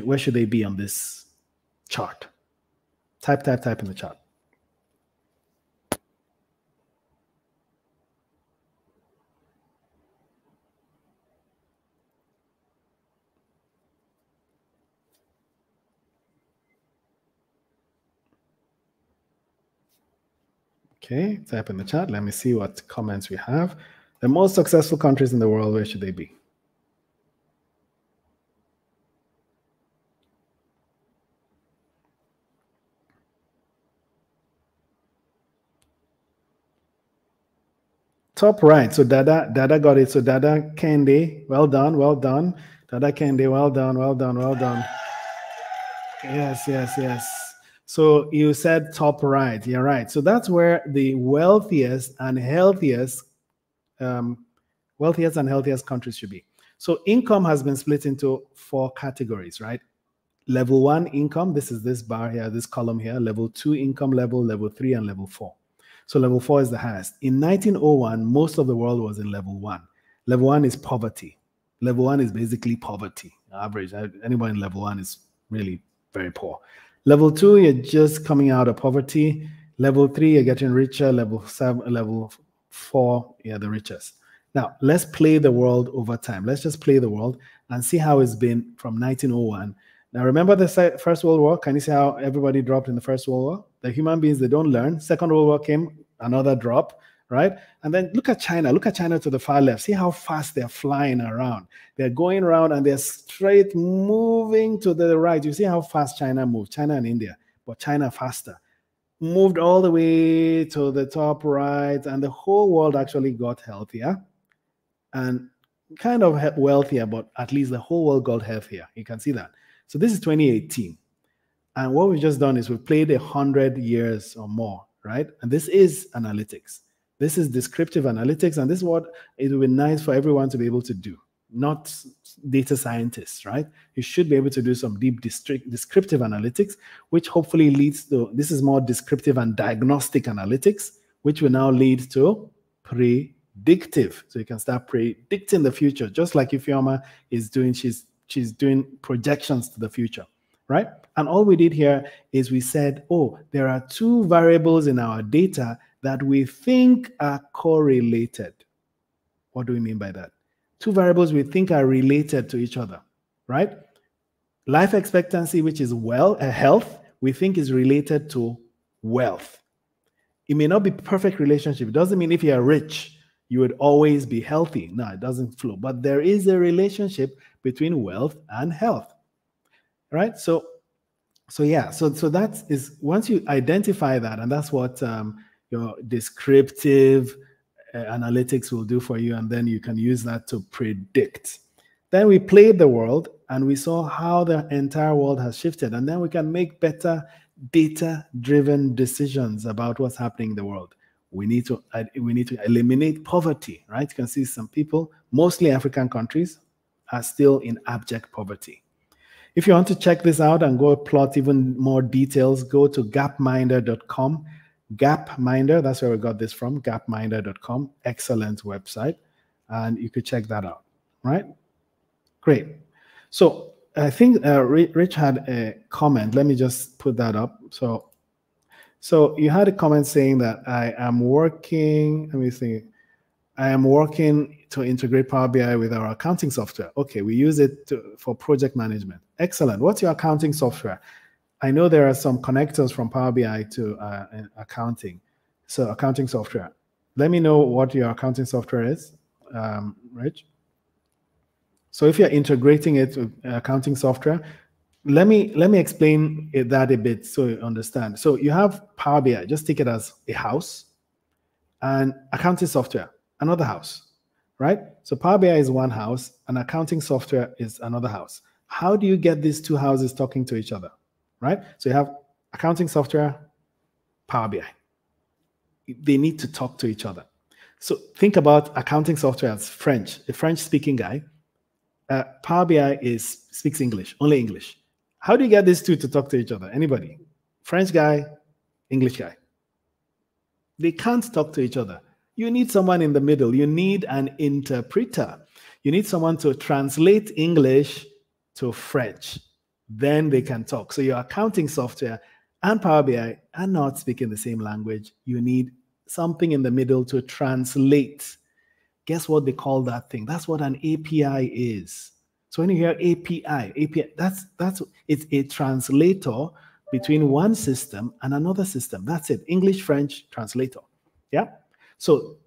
where should they be on this chart? Type in the chat. Okay, type in the chat. Let me see what comments we have. The most successful countries in the world, where should they be? Top right. So Dada got it. So Dada Kende, well done, well done. Dada Kende, well done, well done, well done. Yes, yes, yes. So you said top right. You're right. So that's where the wealthiest and healthiest countries should be. So income has been split into 4 categories, right? Level 1 income, this is this bar here, this column here. Level 2 income level, level 3, and level 4. So level 4 is the highest. In 1901, most of the world was in level 1. Level 1 is poverty. Level 1 is basically poverty. Average. Anyone in level 1 is really very poor. Level 2, you're just coming out of poverty. Level 3, you're getting richer. Level 4, you're the richest. Now, let's play the world over time. Let's just play the world and see how it's been from 1901. Now, remember the First World War? Can you see how everybody dropped in the First World War? The human beings, they don't learn. Second World War came, another drop, right? And then look at China. Look at China to the far left. See how fast they're flying around. They're going around and they're straight moving to the right. You see how fast China moves, China and India, but China faster. Moved all the way to the top right, and the whole world actually got healthier and kind of wealthier, but at least the whole world got healthier. You can see that. So this is 2018. And what we've just done is we've played 100 years or more, right? And this is analytics. This is descriptive analytics. And this is what it would be nice for everyone to be able to do, not data scientists, right? You should be able to do some deep descriptive analytics, which hopefully leads to, this is more descriptive and diagnostic analytics, which will now lead to predictive. So you can start predicting the future, just like Ifeoma is doing. She's doing projections to the future, right? And all we did here is we said, oh, there are 2 variables in our data that we think are correlated. What do we mean by that? 2 variables we think are related to each other, right? Life expectancy, which is health, we think is related to wealth. It may not be perfect relationship. It doesn't mean if you are rich, you would always be healthy. No, it doesn't flow. But there is a relationship between wealth and health, right? So that is, once you identify that, and that's what your descriptive analytics will do for you, and then you can use that to predict. Then we played the world, and we saw how the entire world has shifted, and then we can make better data-driven decisions about what's happening in the world. We need to eliminate poverty, right? You can see some people, mostly African countries, are still in abject poverty. If you want to check this out and go plot even more details, go to gapminder.com. Gapminder, that's where we got this from, gapminder.com. Excellent website. And you could check that out, right? Great. So I think Rich had a comment. Let me just put that up. So you had a comment saying that I am working to integrate Power BI with our accounting software. Okay, we use it for project management. Excellent. What's your accounting software? I know there are some connectors from Power BI to accounting. So accounting software. Let me know what your accounting software is, Rich. So if you're integrating it with accounting software, let me explain that a bit so you understand. So you have Power BI, just take it as a house, and accounting software, another house, right? So Power BI is one house, and accounting software is another house. How do you get these 2 houses talking to each other, right? So you have accounting software, Power BI. They need to talk to each other. So think about accounting software as French, a French-speaking guy. Power BI speaks English, only English. How do you get these 2 to talk to each other? Anybody? French guy, English guy. They can't talk to each other. You need someone in the middle. You need an interpreter. You need someone to translate English to French. Then they can talk. So your accounting software and Power BI are not speaking the same language. You need something in the middle to translate. Guess what they call that thing? That's what an API is. So when you hear API, it's a translator between one system and another system. That's it. English, French translator. Yeah. So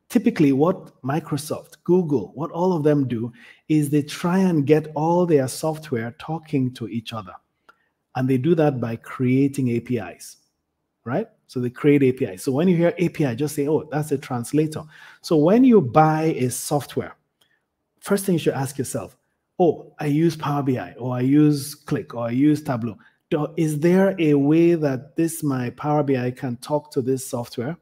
typically what Microsoft, Google, what all of them do is they try and get all their software talking to each other. And they do that by creating APIs, right? So they create APIs. So when you hear API, just say, oh, that's a translator. So when you buy a software, first thing you should ask yourself, oh, I use Power BI, or I use Click, or I use Tableau. Is there a way that my Power BI can talk to this software?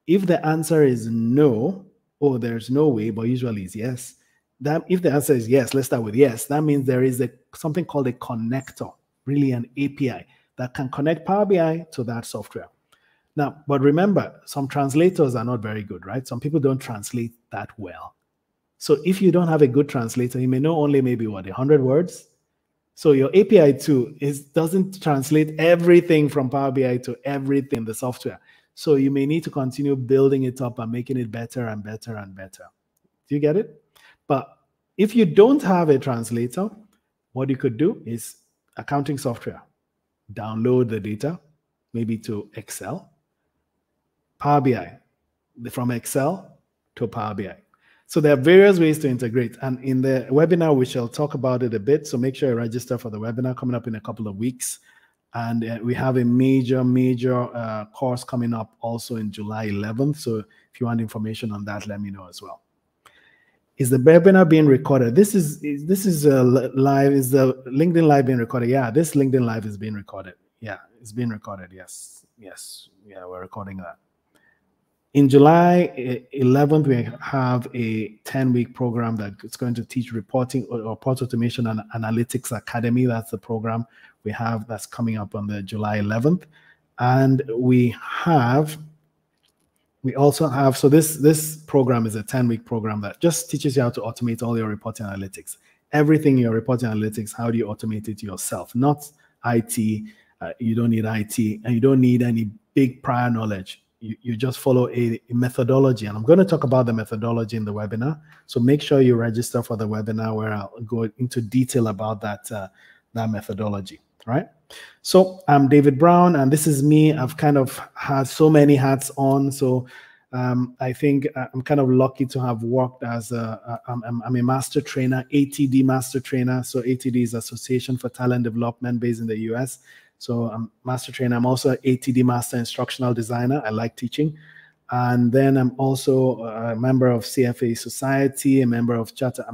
If the answer is no, or there's no way, but usually it's yes. That if the answer is yes, let's start with yes. That means there is something called a connector, really an API that can connect Power BI to that software. Now, but remember, some translators are not very good, right? Some people don't translate that well. So if you don't have a good translator, you may know only maybe 100 words. So your API too doesn't translate everything from Power BI to everything in the software. So you may need to continue building it up and making it better and better and better. Do you get it? But if you don't have a translator, what you could do is accounting software. Download the data, maybe to Excel. Power BI, from Excel to Power BI. So there are various ways to integrate. And in the webinar, we shall talk about it a bit. So make sure you register for the webinar coming up in a couple of weeks. And we have a major course coming up also in July 11th. So if you want information on that, let me know as well. Is the webinar being recorded? This is live. Is the LinkedIn Live being recorded? Yeah, this LinkedIn Live is being recorded. Yeah, it's being recorded. Yes. Yeah, we're recording that. In July 11th, we have a 10-week program that's going to teach reporting or report automation and analytics academy. That's the program we have that's coming up on the July 11th. And we also have, so this program is a 10-week program that just teaches you how to automate all your reporting analytics. Everything in your reporting analytics, how do you automate it yourself? Not IT. You don't need IT, and you don't need any big prior knowledge. You just follow a methodology, and I'm going to talk about the methodology in the webinar. So make sure you register for the webinar where I'll go into detail about that methodology. Right? So I'm David Brown, and this is me. I've kind of had so many hats on. So I think I'm kind of lucky to have worked as I'm a master trainer, ATD master trainer. So ATD is Association for Talent Development based in the US. So I'm master trainer. I'm also an ATD master instructional designer. I like teaching. And then I'm also a member of CFA Society, I'm a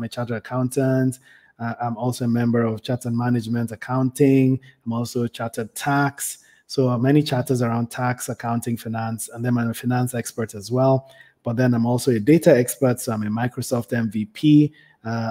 chartered accountant. I'm also a member of Chartered Management Accounting. I'm also a chartered tax. So many charters around tax, accounting, finance, and then I'm a finance expert as well. But then I'm also a data expert. So I'm a Microsoft MVP.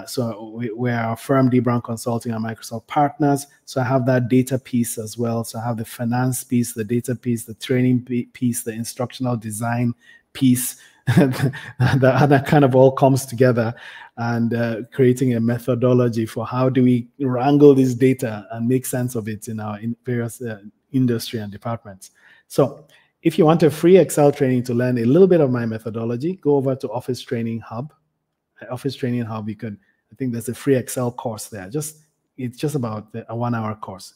So we are a firm, 𝗢𝗳𝗯 Consulting and Microsoft partners. So I have that data piece as well. So I have the finance piece, the data piece, the training piece, the instructional design piece. that kind of all comes together and creating a methodology for how do we wrangle this data and make sense of it in our various industry and departments. So if you want a free Excel training to learn a little bit of my methodology, go over to Office Training Hub. Office Training Hub, I think there's a free Excel course there. It's just about a 1-hour course.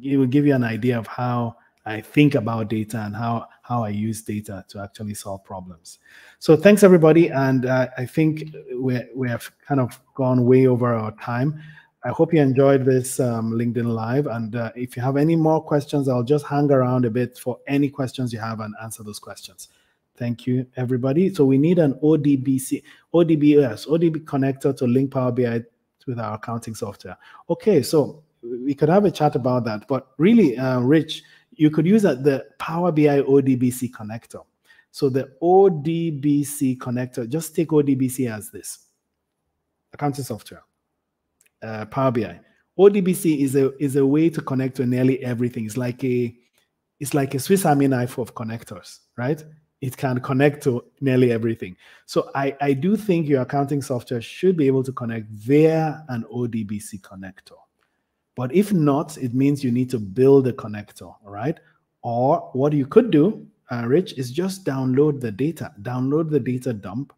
It will give you an idea of how I think about data and how I use data to actually solve problems. So thanks everybody, and I think we have kind of gone way over our time. I hope you enjoyed this LinkedIn Live, and if you have any more questions, I'll just hang around a bit for any questions you have and answer those questions. Thank you, everybody. So we need an ODB connector to link Power BI with our accounting software. Okay, so we could have a chat about that, but really, Rich, you could use the Power BI ODBC connector. So the ODBC connector, just take ODBC as this, accounting software, Power BI. ODBC is a way to connect to nearly everything. It's like a Swiss Army knife of connectors, right? It can connect to nearly everything. So I do think your accounting software should be able to connect via an ODBC connector. But if not, it means you need to build a connector, all right? Or what you could do, Rich, is just download the data dump,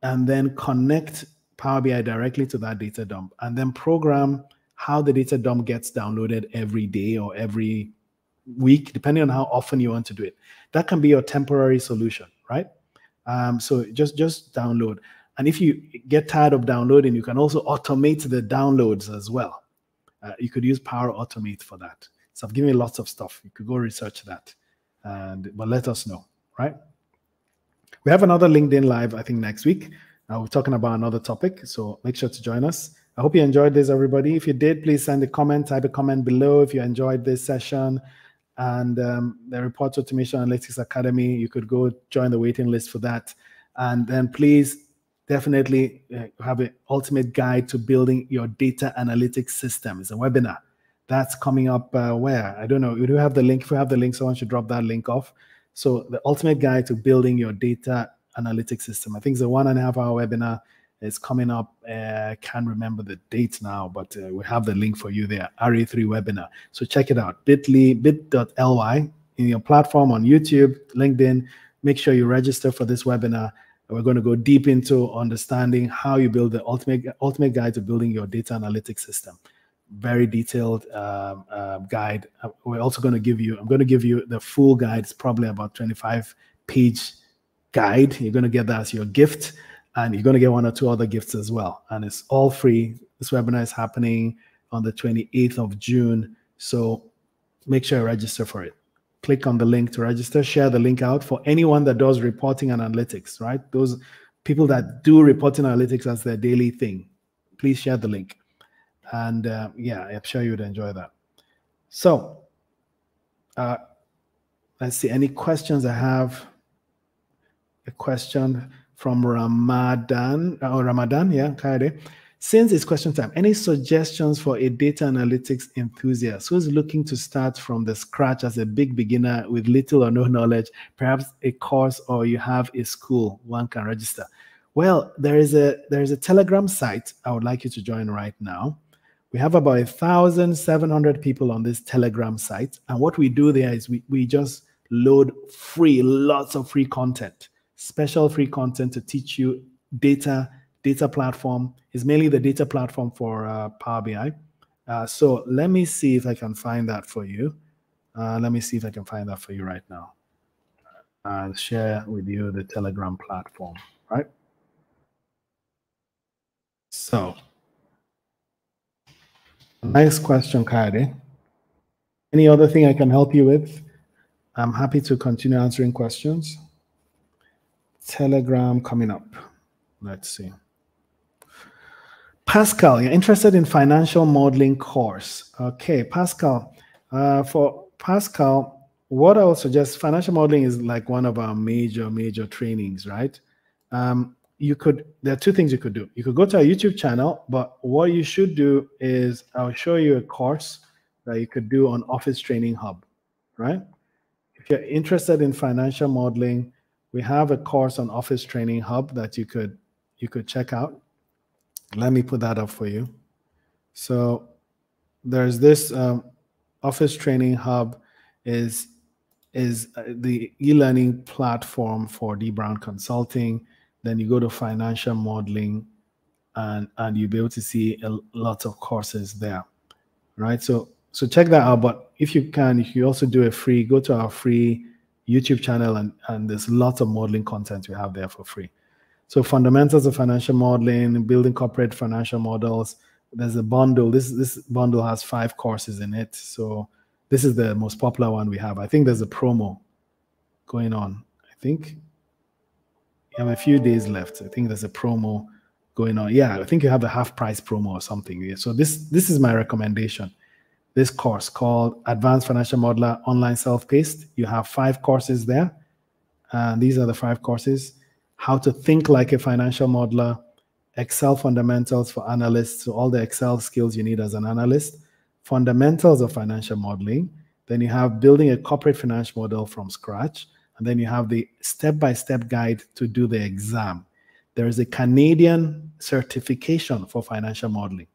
and then connect Power BI directly to that data dump, and then program how the data dump gets downloaded every day or every week, depending on how often you want to do it. That can be your temporary solution, right? So just download. And if you get tired of downloading, you can also automate the downloads as well. You could use Power Automate for that. So I've given you lots of stuff. You could go research that, but let us know, right? We have another LinkedIn Live, I think, next week. We're talking about another topic, so make sure to join us. I hope you enjoyed this, everybody. If you did, please send a comment, type a comment below if you enjoyed this session. And the Report Automation Analytics Academy, you could go join the waiting list for that. And then please definitely have an ultimate guide to building your data analytics system. It's a webinar that's coming up where? I don't know. We do have the link. If we have the link, someone should drop that link off. So the ultimate guide to building your data analytics system. I think it's a 1.5 hour webinar. It's coming up. I can't remember the date now, but we have the link for you there. RA3 webinar. So check it out. bit.ly in your platform on YouTube, LinkedIn. Make sure you register for this webinar. We're going to go deep into understanding how you build the ultimate guide to building your data analytics system. Very detailed guide. We're also going to give you, I'm going to give you the full guide. It's probably about 25-page guide. You're going to get that as your gift, and you're going to get 1 or 2 other gifts as well. And it's all free. This webinar is happening on the 28th of June. So make sure you register for it. Click on the link to register. Share the link out for anyone that does reporting and analytics, right? Those people that do reporting analytics as their daily thing. Please share the link. And yeah, I'm sure you would enjoy that. So let's see, any questions I have? A question from Ramadan, yeah, Kaide. Since it's question time, any suggestions for a data analytics enthusiast who's looking to start from the scratch as a big beginner with little or no knowledge, perhaps a course, or you have a school one can register? Well, there is a Telegram site I would like you to join right now. We have about 1,700 people on this Telegram site. And what we do there is we just load lots of free content, special free content to teach you data platform. Is mainly the data platform for Power BI. So let me see if I can find that for you. Let me see if I can find that for you right now. I'll share with you the Telegram platform, right? So, nice question, Kaide. Any other thing I can help you with? I'm happy to continue answering questions. Telegram coming up. Let's see. Pascal, you're interested in financial modeling course. Okay, Pascal. For Pascal, what I would suggest, financial modeling is like one of our major trainings, right? There are 2 things you could do. You could go to our YouTube channel, but what you should do is I'll show you a course that you could do on Office Training Hub, right? If you're interested in financial modeling, we have a course on Office Training Hub that you could check out. Let me put that up for you. So there's this Office Training Hub is the e-learning platform for D. Brown Consulting. Then you go to financial modeling, and you'll be able to see a lot of courses there, right? So check that out. But if you can, if you also do go to our free YouTube channel, and there's lots of modeling content we have there for free. So fundamentals of financial modeling, building corporate financial models. There's a bundle. This bundle has 5 courses in it. So this is the most popular one we have. I think there's a promo going on. I think you have a few days left. I think there's a promo going on. Yeah, I think you have a half price promo or something. Yeah. So this is my recommendation. This course called Advanced Financial Modeler Online Self-Paced. You have 5 courses there. And these are the 5 courses. How to think like a financial modeler, Excel fundamentals for analysts, so all the Excel skills you need as an analyst, fundamentals of financial modeling. Then you have building a corporate financial model from scratch. And then you have the step-by-step guide to do the exam. There is a Canadian certification for financial modeling.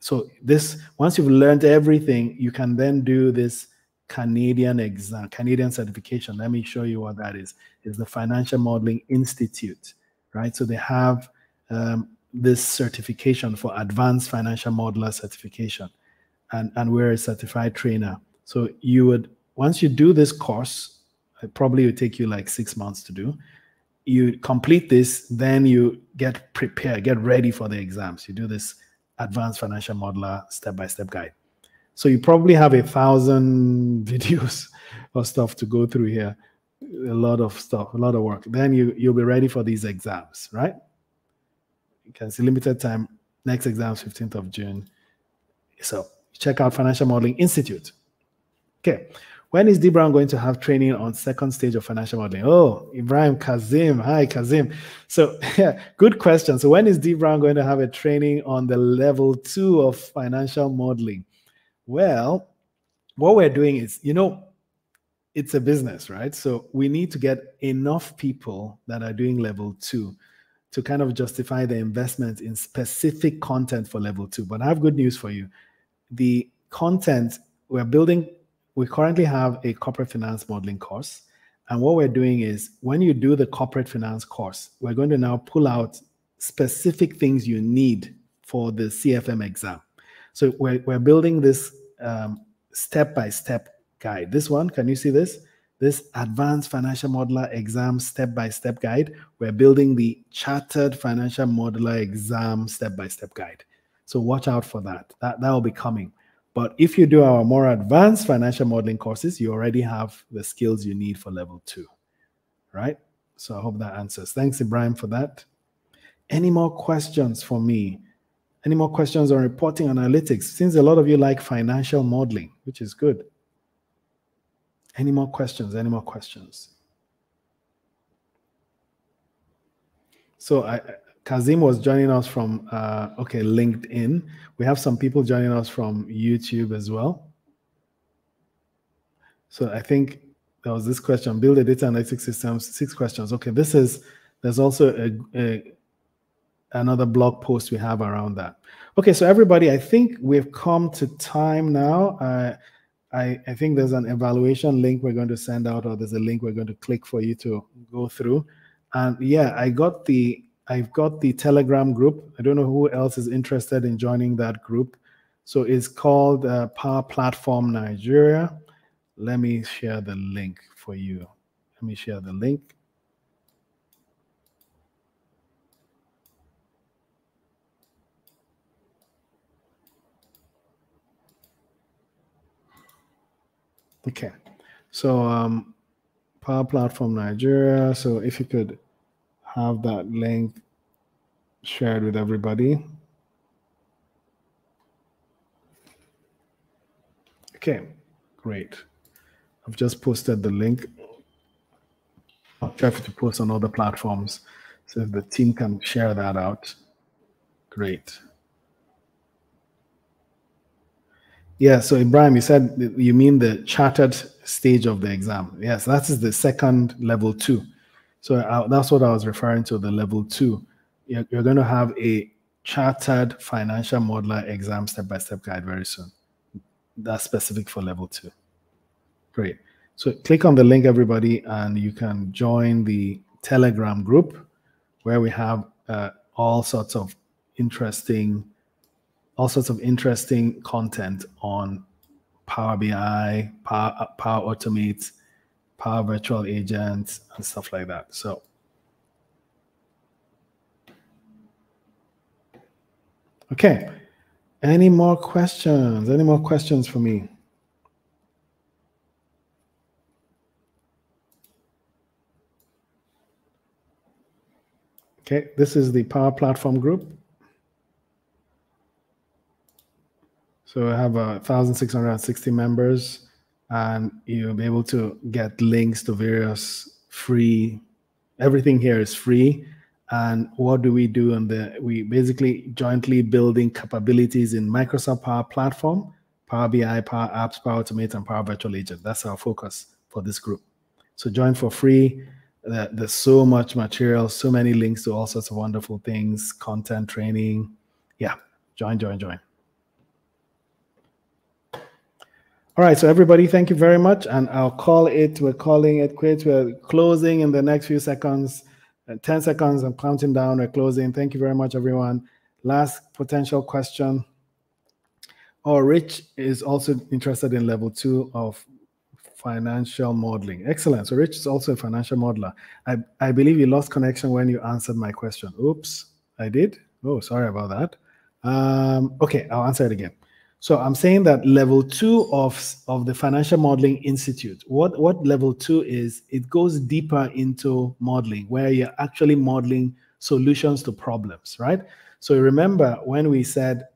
So this, once you've learned everything, you can then do this Canadian exam, Canadian certification. Let me show you what that is. It's the Financial Modeling Institute, right? So they have this certification for Advanced Financial Modeler certification, and we're a certified trainer. So you would, once you do this course, it probably would take you like 6 months to do. You complete this, then you get prepared, get ready for the exams. You do this Advanced Financial Modeler step-by-step guide. So you probably have 1,000 videos or stuff to go through here. A lot of stuff, a lot of work. Then you'll be ready for these exams, right? You can see limited time. Next exam is 15th of June. So check out Financial Modeling Institute. Okay. When is 𝗢𝗳𝗯 going to have training on second stage of financial modeling? Oh, Ibrahim Kazim. Hi, Kazim. So yeah, good question. So when is 𝗢𝗳𝗯 going to have a training on the level 2 of financial modeling? Well, what we're doing is, it's a business, right? So we need to get enough people that are doing level 2 to kind of justify the investment in specific content for level 2. But I have good news for you. The content we're building, we currently have a corporate finance modeling course. And what we're doing is when you do the corporate finance course, we're going to now pull out specific things you need for the CFM exam. So we're building this step-by-step guide. This one, can you see this? This Advanced Financial Modeler Exam step-by-step guide. We're building the Chartered Financial Modeler Exam step-by-step guide. So watch out for that. That will be coming. But if you do our more advanced financial modeling courses, you already have the skills you need for level 2, right? So I hope that answers. Thanks, Ibrahim, for that. Any more questions for me? Any more questions on reporting analytics? Since a lot of you like financial modeling, which is good. Any more questions? Any more questions? So Kazim was joining us from, LinkedIn. We have some people joining us from YouTube as well. So I think there was this question, build a data analytics system, 6 questions. Okay, there's also another blog post we have around that. Okay, so everybody, I think we've come to time now. I think there's an evaluation link we're going to send out, or there's a link we're going to click for you to go through. And yeah, I've got the Telegram group. I don't know who else is interested in joining that group. So it's called Power Platform Nigeria. Let me share the link for you. Let me share the link. Okay, so Power Platform Nigeria. So if you could have that link shared with everybody. Okay, great. I've just posted the link. I'll try to post on other platforms so if the team can share that out. Great. Yeah, so Ibrahim, you said you mean the chartered stage of the exam. Yes, that is the second level 2. So that's what I was referring to, the level 2. You're going to have a chartered financial modeler exam step-by-step guide very soon. That's specific for level 2. Great. So click on the link, everybody, and you can join the Telegram group where we have all sorts of interesting content on Power BI, Power Automate, Power Virtual Agents, and stuff like that. So okay. Any more questions? Any more questions for me? Okay, this is the Power Platform group. So I have 1,660 members, and you'll be able to get links to various free, everything here is free. And what do? We basically jointly building capabilities in Microsoft Power Platform, Power BI, Power Apps, Power Automate, and Power Virtual Agent. That's our focus for this group. So join for free. There's so much material, so many links to all sorts of wonderful things, content, training. Yeah, join. All right, so everybody, thank you very much. And I'll call it, we're calling it quits. We're closing in the next few seconds. 10 seconds, I'm counting down, we're closing. Thank you very much, everyone. Last potential question. Oh, Rich is also interested in level 2 of financial modeling. Excellent. So Rich is also a financial modeler. I believe you lost connection when you answered my question. Oops, I did. Oh, sorry about that. Okay, I'll answer it again. So I'm saying that level 2 of the Financial Modeling Institute, what level 2 is, it goes deeper into modeling, where you're actually modeling solutions to problems, right? So remember when we said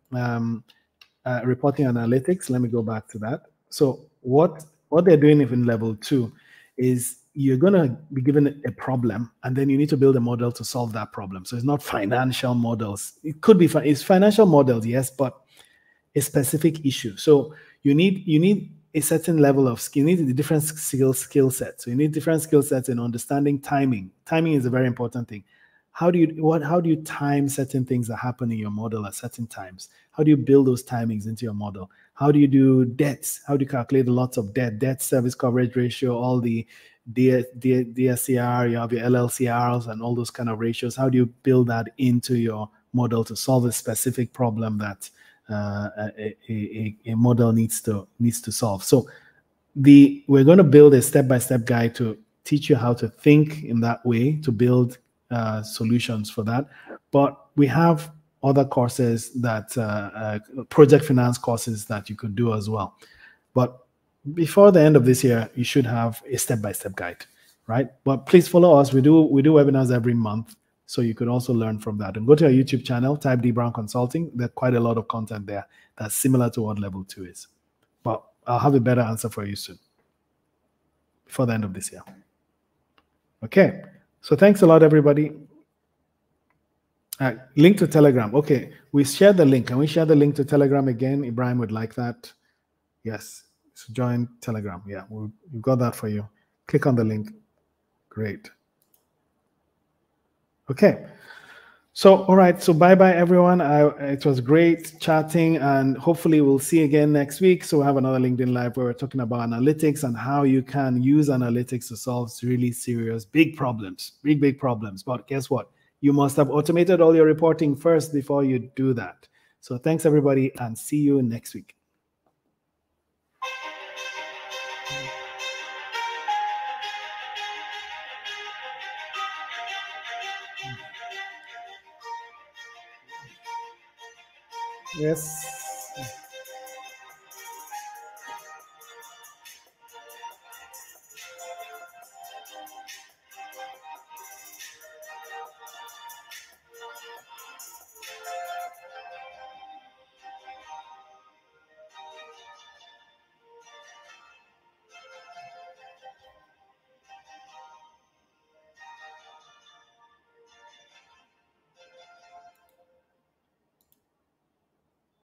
reporting analytics, let me go back to that. So what they're doing in level 2 is you're going to be given a problem, and then you need to build a model to solve that problem. So it's not financial models. It could be, it's financial models, yes, but a specific issue. So you need a certain level of skill. You need a different skill set. So you need different skill sets in understanding timing. Timing is a very important thing. How do you time certain things that happen in your model at certain times? How do you build those timings into your model? How do you do debts? How do you calculate lots of debt service coverage ratio, all the DSCR, you have your LLCRs and all those kind of ratios? How do you build that into your model to solve a specific problem that a model needs to solve? So we're going to build a step-by-step guide to teach you how to think in that way, to build solutions for that. But we have other courses that project finance courses that you could do as well. But before the end of this year, you should have a step-by-step guide, right? But please follow us. We do webinars every month, so you could also learn from that. And go to our YouTube channel, type 𝗢𝗄𝗆 Consulting. There's quite a lot of content there that's similar to what level 2 is. But I'll have a better answer for you soon, before the end of this year. Okay, so thanks a lot, everybody. Link to Telegram. Okay, we shared the link. Can we share the link to Telegram again? Ibrahim would like that. Yes, so join Telegram. Yeah, we've got that for you. Click on the link. Great. Okay. So, all right. So bye-bye, everyone. It was great chatting, and hopefully we'll see you again next week. So we'll have another LinkedIn Live where we're talking about analytics and how you can use analytics to solve really serious, big problems, big problems. But guess what? You must have automated all your reporting first before you do that. So thanks, everybody, and see you next week. Yes.